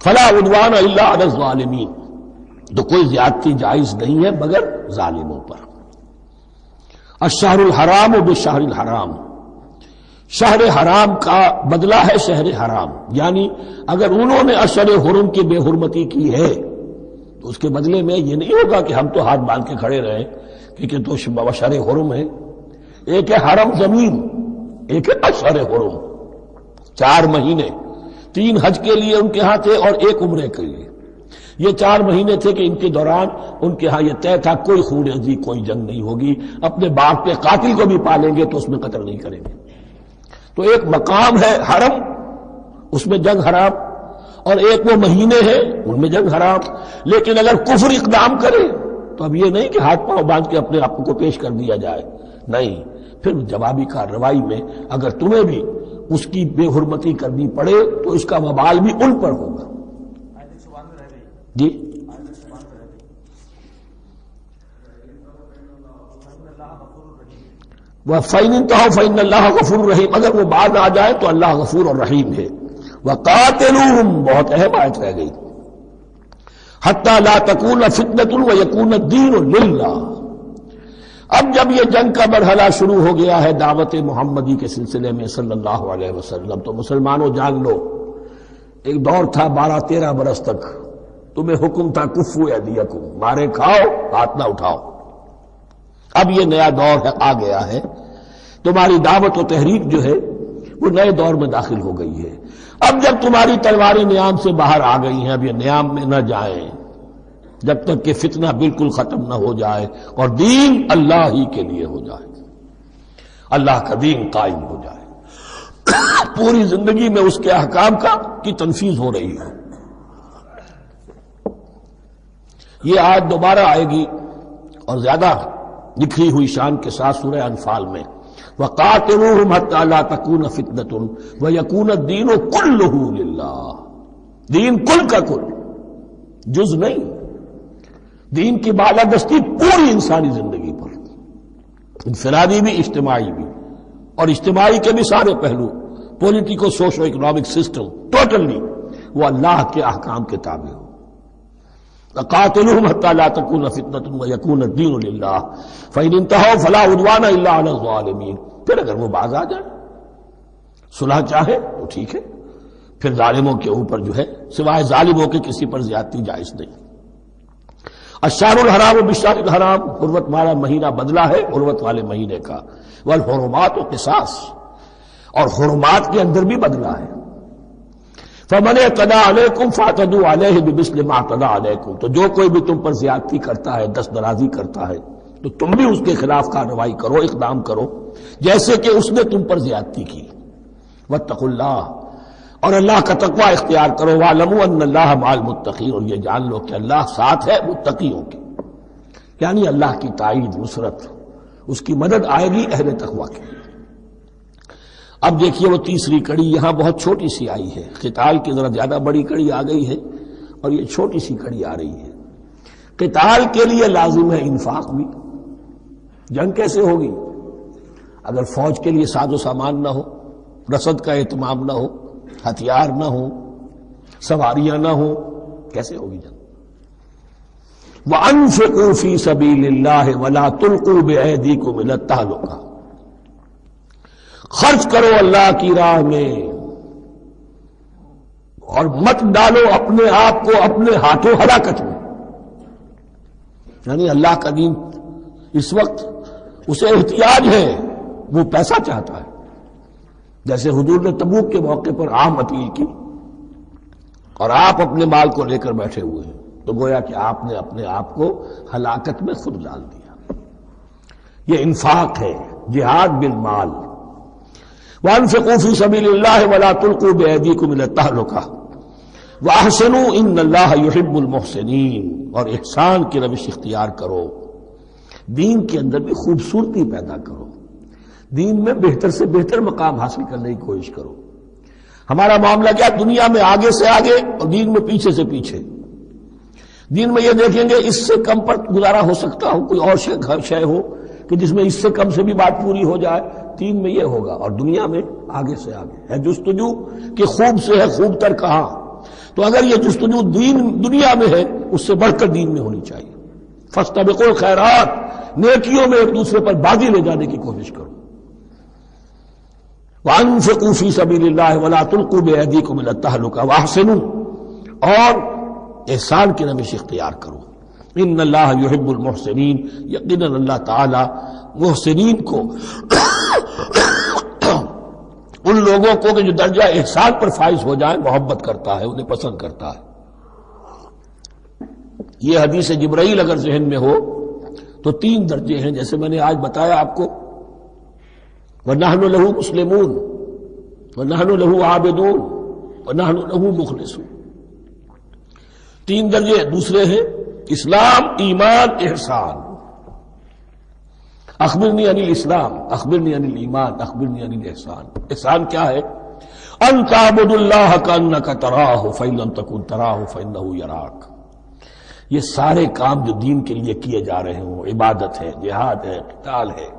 فلا عدوان الا علی الظالمین، تو کوئی زیادتی جائز نہیں ہے مگر ظالموں پر۔ الشہر الحرام بالشہر الحرام، شہر حرام کا بدلہ ہے شہر حرام، یعنی اگر انہوں نے اشہر حرم کی بے حرمتی کی ہے تو اس کے بدلے میں یہ نہیں ہوگا کہ ہم تو ہاتھ باندھ کے کھڑے رہیں کیونکہ تو اشہر حرم ہے۔ ایک ہے حرم زمین، ایک ہے اشہر حرم۔ 4 مہینے، 3 حج کے لیے ان کے ہاں تھے اور 1 عمرے کے لیے۔ یہ 4 مہینے تھے کہ ان کے دوران ان کے ہاں یہ طے تھا کوئی خون ریزی، کوئی جنگ نہیں ہوگی، اپنے باپ کے قاتل کو بھی پالیں گے تو اس میں قتل نہیں کریں گے۔ تو ایک مقام ہے حرم، اس میں جنگ حرام، اور ایک وہ مہینے ہیں ان میں جنگ حرام۔ لیکن اگر کفر اقدام کرے تو اب یہ نہیں کہ ہاتھ پاؤں باندھ کے اپنے آپ کو پیش کر دیا جائے، نہیں، پھر جوابی کارروائی میں اگر تمہیں بھی اس کی بے حرمتی کرنی پڑے تو اس کا وبال بھی ان پر ہوگا۔ جی وَفَإِنِ انتَهَوْا فَإِنَّ اللَّهَ غَفُورٌ رَحِيمٌ، اگر وہ بعد آ جائے تو اللہ غفور اور رحیم ہے۔ وَقَاتِلُوهُمْ، بہت اہم آیت رہ گئی، حَتَّى لَا تَكُونَ فِتْنَةٌ وَيَكُونَ الدِّينُ لِلَّهِ۔ اب جب یہ جنگ کا مرحلہ شروع ہو گیا ہے دعوت محمدی کے سلسلے میں صلی اللہ علیہ وسلم، تو مسلمانوں جان لو ایک دور تھا 12-13 برس تک تمہیں حکم تھا کفو ایدیکم، مارے کھاؤ ہاتھ نہ اٹھاؤ۔ اب یہ نیا دور ہے، آ گیا ہے، تمہاری دعوت و تحریک جو ہے وہ نئے دور میں داخل ہو گئی ہے۔ اب جب تمہاری تلواریں نیام سے باہر آ گئی ہیں، اب یہ نیام میں نہ جائیں جب تک کہ فتنہ بالکل ختم نہ ہو جائے اور دین اللہ ہی کے لیے ہو جائے، اللہ کا دین قائم ہو جائے، پوری زندگی میں اس کے احکام کی تنفیذ ہو رہی ہے۔ یہ آیت دوبارہ آئے گی اور زیادہ نکھری ہوئی شان کے ساتھ سورہ انفال میں، وَقَاتِلُوهُمْ حَتَّى لَا تَكُونَ فِتْنَةٌ وَيَكُونَ الدِّينُ كُلُّهُ لِلَّهِ، دین کل کا کل، جز نہیں، دین کی بالادستی پوری انسانی زندگی پر، انفرادی بھی اجتماعی بھی، اور اجتماعی کے بھی سارے پہلو، politico socio economic system totally وہ اللہ کے احکام کے تابع ہو۔ قاتلوہم حتی لا تکون فتنۃ ویکون الدین للہ فإن انتہوا فلا عدوان الا علی الظالمین۔ پھر اگر وہ باز آ جائے، صلح چاہے تو ٹھیک ہے، پھر ظالموں کے اوپر جو ہے سوائے ظالموں کے کسی پر زیادتی جائز نہیں۔ الشہر الحرام بالشہر الحرام، حرمت والا مہینہ بدلہ ہے حرمت والے مہینے کا، والحرمات قصاص، اور حرمات کے اندر بھی بدلہ ہے۔ فَمَنِ اعْتَدَىٰ عَلَيْكُمْ فَاعْتَدُوا عَلَيْهِ بِمِثْلِ مَا اعْتَدَىٰ عَلَيْكُمْ، تو جو کوئی بھی تم پر زیادتی کرتا ہے، دست درازی کرتا ہے، تو تم بھی اس کے خلاف کارروائی کرو، اقدام کرو جیسے کہ اس نے تم پر زیادتی کی۔ وَاتَّقُوا اللَّهَ، اور اللہ کا تقوی اختیار کرو، وَاعْلَمُوا أَنَّ اللَّهَ مَعَ الْمُتَّقِينَ، اور یہ جان لو کہ اللہ ساتھ ہے متقیوں کے، یعنی اللہ کی تائید، نصرت، اس کی مدد آئے گی اہل تقوی کی۔ اب دیکھیے وہ تیسری کڑی یہاں بہت چھوٹی سی آئی ہے، قتال کی ذرا زیادہ بڑی کڑی آ گئی ہے اور یہ چھوٹی سی کڑی آ رہی ہے۔ قتال کے لیے لازم ہے انفاق بھی۔ جنگ کیسے ہوگی اگر فوج کے لیے ساز و سامان نہ ہو، رسد کا اہتمام نہ ہو، ہتھیار نہ ہو، سواریاں نہ ہو، کیسے ہوگی جنگ؟ وَأَنفِقُوا فِي سَبِيلِ اللَّهِ وَلَا تُلْقُوا بِأَيْدِيكُمْ إِلَى التَّهْلُكَةِ، خرچ کرو اللہ کی راہ میں اور مت ڈالو اپنے آپ کو اپنے ہاتھوں ہلاکت میں۔ یعنی اللہ کا دین اس وقت اسے احتیاج ہے، وہ پیسہ چاہتا ہے، جیسے حضور نے تبوک کے موقع پر عام اپیل کی اور آپ اپنے مال کو لے کر بیٹھے ہوئے ہیں، تو گویا کہ آپ نے اپنے آپ کو ہلاکت میں خود ڈال دیا۔ یہ انفاق ہے، جہاد بالمال۔ وَأَنفِقُوا فِي سَبِيلِ اللَّهِ وَلَا تُلْقُوا بِأَيْدِيكُمْ إِلَى التَّهْلُكَةِ وَأَحْسِنُوا إِنَّ اللَّهَ يُحِبُّ الْمُحْسِنِينَ، اور احسان کی روش اختیار کرو، دین کے اندر بھی خوبصورتی پیدا کرو، دین میں بہتر سے بہتر مقام حاصل کرنے کی کوشش کرو۔ ہمارا معاملہ کیا، دنیا میں آگے سے آگے اور دین میں پیچھے سے پیچھے۔ دین میں یہ دیکھیں گے اس سے کم پر گزارا ہو سکتا ہو، کوئی اور شے ہو کہ جس میں اس سے کم سے بھی بات پوری ہو جائے، دین میں یہ ہوگا، اور دنیا میں آگے سے آگے ہے جستجو کہ خوب سے ہے خوب تر کہاں۔ تو اگر یہ جستجو دنیا میں ہے، اس سے بڑھ کر دین میں ہونی چاہیے۔ فاستبقوا الخیرات، نیکیوں میں ایک دوسرے پر بازی لے جانے کی کوشش کرو۔ وَأَنفِقُوا فِي سَبِيلِ اللَّهِ وَلَا تُلْقُوا بِأَيْدِيكُمْ إِلَى التَّهْلُكَةِ وَأَحْسِنُوا، اور احسان کی روش اختیار کرو. ان اللہ یحب المحسنین، یقیناً اللہ تعالی محسنین کو ان لوگوں کو کہ جو درجہ احسان پر فائز ہو جائیں محبت کرتا ہے، انہیں پسند کرتا ہے. یہ حدیث جبرائیل اگر ذہن میں ہو تو 3 درجے ہیں، جیسے میں نے آج بتایا آپ کو، وَنَحْنُ لَهُ مُسْلِمُونَ وَنَحْنُ لَهُ عَابِدُونَ وَنَحْنُ لَهُ مُخْلِصُونَ. 3 درجے دوسرے ہیں، اسلام، ایمان، احسان. اخبرنی عن الاسلام، اخبرنی عن الایمان، اخبرنی عن الاحسان. احسان کیا ہے؟ ان تعبد اللہ کانک تراہ فإن لم تکن تراہ فإنہ یراک. یہ سارے کام جو دین کے لیے کیے جا رہے ہوں، عبادت ہے، جہاد ہے، قتال ہے،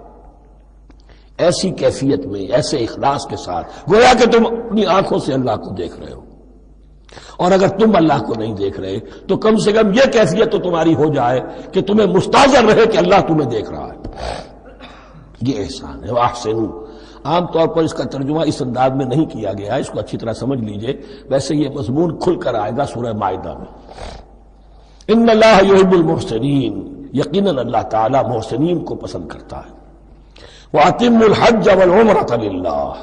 ایسی کیفیت میں، ایسے اخلاص کے ساتھ، گویا کہ تم اپنی آنکھوں سے اللہ کو دیکھ رہے ہو. اور اگر تم اللہ کو نہیں دیکھ رہے تو کم سے کم یہ کیفیت تو تمہاری ہو جائے کہ تمہیں مستحضر رہے کہ اللہ تمہیں دیکھ رہا ہے. یہ احسان ہے. وَأَحْسِنُوا، عام طور پر اس کا ترجمہ اس انداز میں نہیں کیا گیا ہے، اس کو اچھی طرح سمجھ لیجئے. ویسے یہ مضمون کھل کر آئے گا سورہ مائدہ میں. ان اللہ یحب المحسنین، یقیناً اللہ تعالی محسنین کو پسند کرتا ہے. وَأَتِمُّوا الْحَجَّ وَالْعُمْرَةَ لِلَّهِ،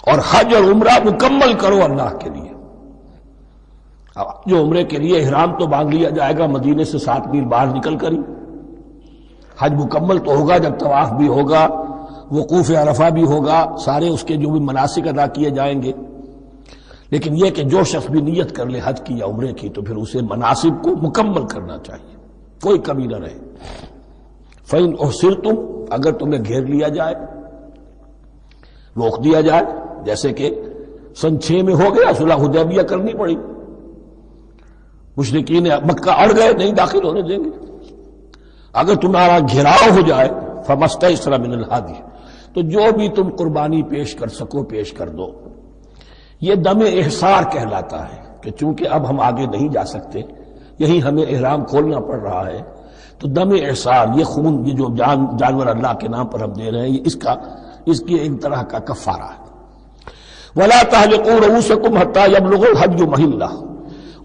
اور حج اور عمرہ مکمل کرو اللہ کے لیے. جو عمرے کے لیے احرام تو باندھ لیا جائے گا مدینے سے 7 میل باہر نکل کر ہی. حج مکمل تو ہوگا جب طواف بھی ہوگا، وقوف عرفہ بھی ہوگا، سارے اس کے جو بھی مناسک ادا کیے جائیں گے. لیکن یہ کہ جو شخص بھی نیت کر لے حج کی یا عمرے کی تو پھر اسے مناسب کو مکمل کرنا چاہیے، کوئی کمی نہ رہے. فَإِنْ أُحْصِرْتُمْ، اگر تمہیں گھیر لیا جائے، روک دیا جائے، جیسے کہ سن 6 میں ہو گیا، صلح حدیبیہ کرنی پڑی، مشرکین مکہ اڑ گئے، نہیں داخل ہونے دیں گے. اگر تمہارا گھیراؤ ہو جائے فَمَسْتَيْسَرَ مِنَ الْهَدْيِ، تو جو بھی تم قربانی پیش کر سکو پیش کر دو. یہ دم احصار کہلاتا ہے کہ چونکہ اب ہم آگے نہیں جا سکتے، یہی ہمیں احرام کھولنا پڑ رہا ہے، تو دم احصار، یہ خون، یہ جو جانور اللہ کے نام پر ہم دے رہے ہیں، یہ اس کی ایک طرح کا کفارہ ہے. وَلَا تَحْلِقُوا رُؤُوسَكُمْ حَتَّى يَبْلُغَ الْحَدْيُ مَحِلَّهُ،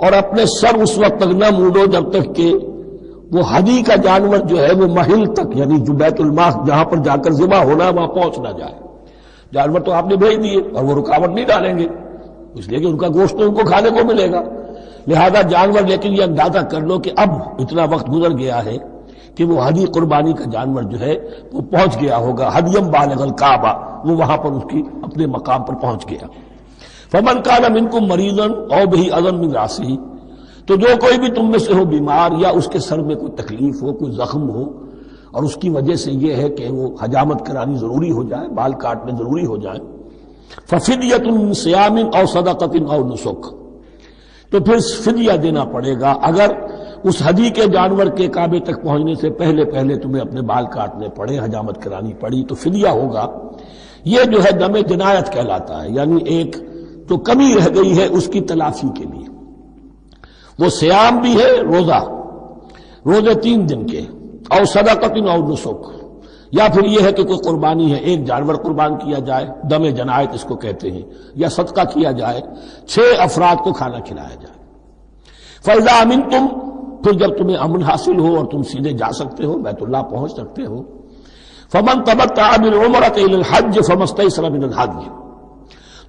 اور اپنے سر اس وقت تک نہ موڑو جب تک کہ وہ ہدی کا جانور جو ہے وہ محل تک، یعنی جو بیت الماس جہاں پر جا کر ذبح ہونا ہے وہاں پہنچ نہ جائے. جانور تو آپ نے بھیج دیے اور وہ رکاوٹ نہیں ڈالیں گے، اس لیے کہ ان کا گوشت تو ان کو کھانے کو ملے گا. لہذا جانور، لیکن یہ اندازہ کر لو کہ اب اتنا وقت گزر گیا ہے کہ وہ ہدی قربانی کا جانور جو ہے وہ پہنچ گیا ہوگا. ہدیم بالغ الکعبہ، وہ وہاں پر اس کی اپنے مقام پر پہنچ گیا. فمن کان منکم مریضا او بہ اذى من راسہ، تو جو کوئی بھی تم میں سے ہو بیمار یا اس کے سر میں کوئی تکلیف ہو، کوئی زخم ہو، اور اس کی وجہ سے یہ ہے کہ وہ حجامت کرانی ضروری ہو جائے، بال کاٹنے ضروری ہو جائے، ففدیۃ من صیام او صدقۃ او نسک، تو پھر فدیہ دینا پڑے گا. اگر اس ہدی کے جانور کے کعبے تک پہنچنے سے پہلے تمہیں اپنے بال کاٹنے پڑے، حجامت کرانی پڑی، تو فدیہ ہوگا. یہ جو ہے دم جنایت کہلاتا ہے، یعنی ایک جو کمی رہ گئی ہے اس کی تلافی کے لیے. وہ صیام بھی ہے، روزے 3 دن کے، اور صدقۃ او نسک، یا پھر یہ ہے کہ کوئی قربانی ہے، ایک جانور قربان کیا جائے، دم جنایت اس کو کہتے ہیں، یا صدقہ کیا جائے، 6 افراد کو کھانا کھلایا جائے. فَإِذَا أَمِنْتُمْ، پھر جب تمہیں امن حاصل ہو اور تم سیدھے جا سکتے ہو، بیت اللہ پہنچ سکتے ہو، فَمَنْ تَمَتَّعَ بِالْعُمْرَةِ إِلَى الْحَجِّ فَمَا اسْتَيْسَرَ مِنَ الْهَدْيِ،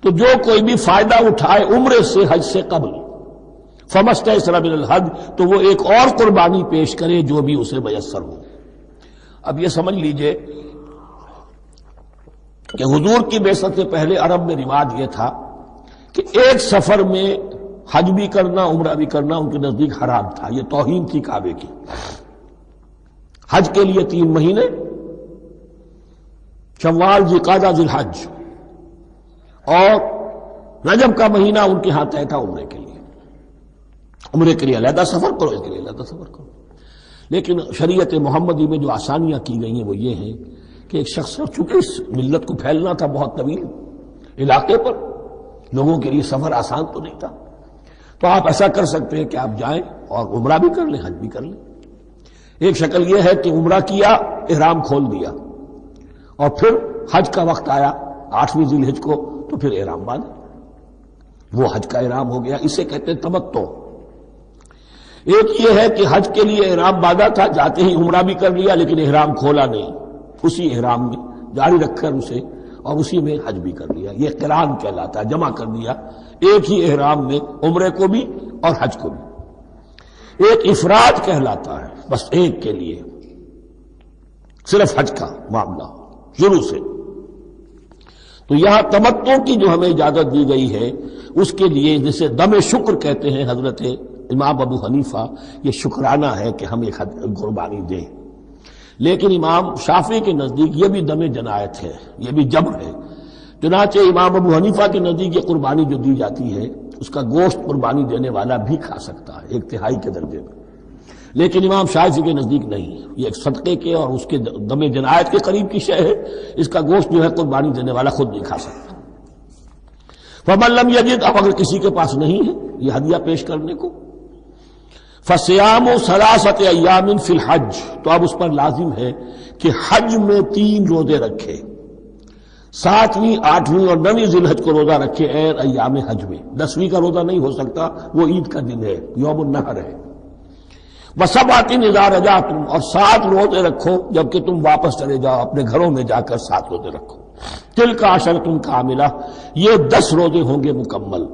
تو جو کوئی بھی فائدہ اٹھائے عمرے سے حج سے قبل، فَمَا اسْتَيْسَرَ مِنَ الْهَدْيِ، تو وہ ایک اور قربانی پیش کرے جو بھی اسے میسر ہو. اب یہ سمجھ لیجئے کہ حضور کی بعثت سے پہلے عرب میں رواج یہ تھا کہ ایک سفر میں حج بھی کرنا، عمرہ بھی کرنا ان کے نزدیک حرام تھا. یہ توہین تھی کعبے کی. حج کے لیے 3 مہینے، شوال، ذوالقعدہ، ذوالحج، اور رجب کا مہینہ ان کے ہاں طے تھا عمرے کے لیے. عمرے کے لیے علیحدہ سفر کرو، اس کے لیے علیحدہ سفر کرو. لیکن شریعت محمدی میں جو آسانیاں کی گئی ہیں وہ یہ ہیں کہ ایک شخص، چونکہ اس ملت کو پھیلنا تھا بہت طویل علاقے پر، لوگوں کے لیے سفر آسان تو نہیں تھا، تو آپ ایسا کر سکتے ہیں کہ آپ جائیں اور عمرہ بھی کر لیں، حج بھی کر لیں. ایک شکل یہ ہے کہ عمرہ کیا، احرام کھول دیا، اور پھر حج کا وقت آیا، 8ویں ذی الحج کو تو پھر احرام باندھے، وہ حج کا احرام ہو گیا، اسے کہتے ہیں تمتع۔ ایک یہ ہے کہ حج کے لیے احرام باندھا تھا، جاتے ہی عمرہ بھی کر لیا لیکن احرام کھولا نہیں، اسی احرام میں جاری رکھ کر اسے اور اسی میں حج بھی کر لیا، یہ قران کہلاتا ہے، جمع کر دیا ایک ہی احرام میں عمرے کو بھی اور حج کو بھی۔ ایک افراد کہلاتا ہے، بس ایک کے لیے صرف حج کا معاملہ شروع سے۔ تو یہاں تمتع کی جو ہمیں اجازت دی گئی ہے اس کے لیے جسے دم شکر کہتے ہیں حضرت امام ابو حنیفہ، یہ شکرانہ ہے کہ ہم ایک قربانی دیں، لیکن امام شافعی کے نزدیک یہ بھی دم جنایت ہے، یہ بھی جبر ہے۔ چنانچہ امام ابو حنیفہ کے نزدیک یہ قربانی جو دی جاتی ہے اس کا گوشت قربانی دینے والا بھی کھا سکتا ہے 1/3 کے درجے میں، لیکن امام شافعی کے نزدیک نہیں، یہ ایک صدقے کے اور اس کے دم جنایت کے قریب کی شے ہے، اس کا گوشت جو ہے قربانی دینے والا خود نہیں کھا سکتا۔ فمن لم یجد، اب اگر کسی کے پاس نہیں ہے یہ ہدیہ پیش کرنے کو، فصیام 3 ایام فی الحج، تو اب اس پر لازم ہے کہ حج میں 3 روزے رکھے، 7ویں 8ویں اور 9ویں ذی الحج کو روزہ رکھے غیر ایام حج میں۔ 10ویں کا روزہ نہیں ہو سکتا، وہ عید کا دن ہے، یوم النحر ہے۔ وسبعۃ اذا رجعتم، اور 7 روزے رکھو جبکہ تم واپس چلے جاؤ اپنے گھروں میں جا کر 7 روزے رکھو۔ تلک عشرۃ کاملہ، یہ 10 روزے ہوں گے مکمل۔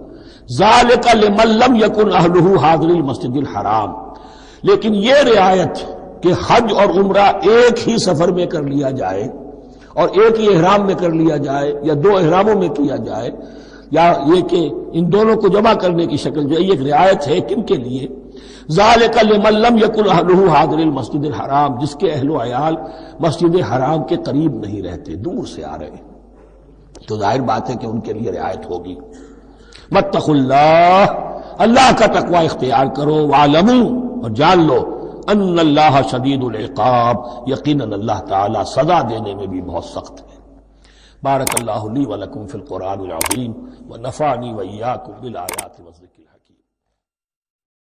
ذالک لمن لم یکن اہلہ حاضر المسجد الحرام، لیکن یہ رعایت کہ حج اور عمرہ ایک ہی سفر میں کر لیا جائے اور ایک ہی احرام میں کر لیا جائے یا 2 احراموں میں کیا جائے، یا یہ کہ ان دونوں کو جمع کرنے کی شکل جو ہے، یہ ایک رعایت ہے کن کے لیے؟ ذالک لمن لم یکن اہلہ حاضر المسجد الحرام، جس کے اہل و عیال مسجد حرام کے قریب نہیں رہتے، دور سے آ رہے ہیں، تو ظاہر بات ہے کہ ان کے لیے رعایت ہوگی۔ واتقوا اللہ، اللہ کا تقوی اختیار کرو، وعلموا، اور جان لو، ان اللہ شدید العقاب، یقیناً اللہ تعالی سزا دینے میں بھی بہت سخت ہے۔ بارک اللہ لی ولکم فی القرآن العظیم ونفعنی وإیاکم بالآیات والذکر الحکیم۔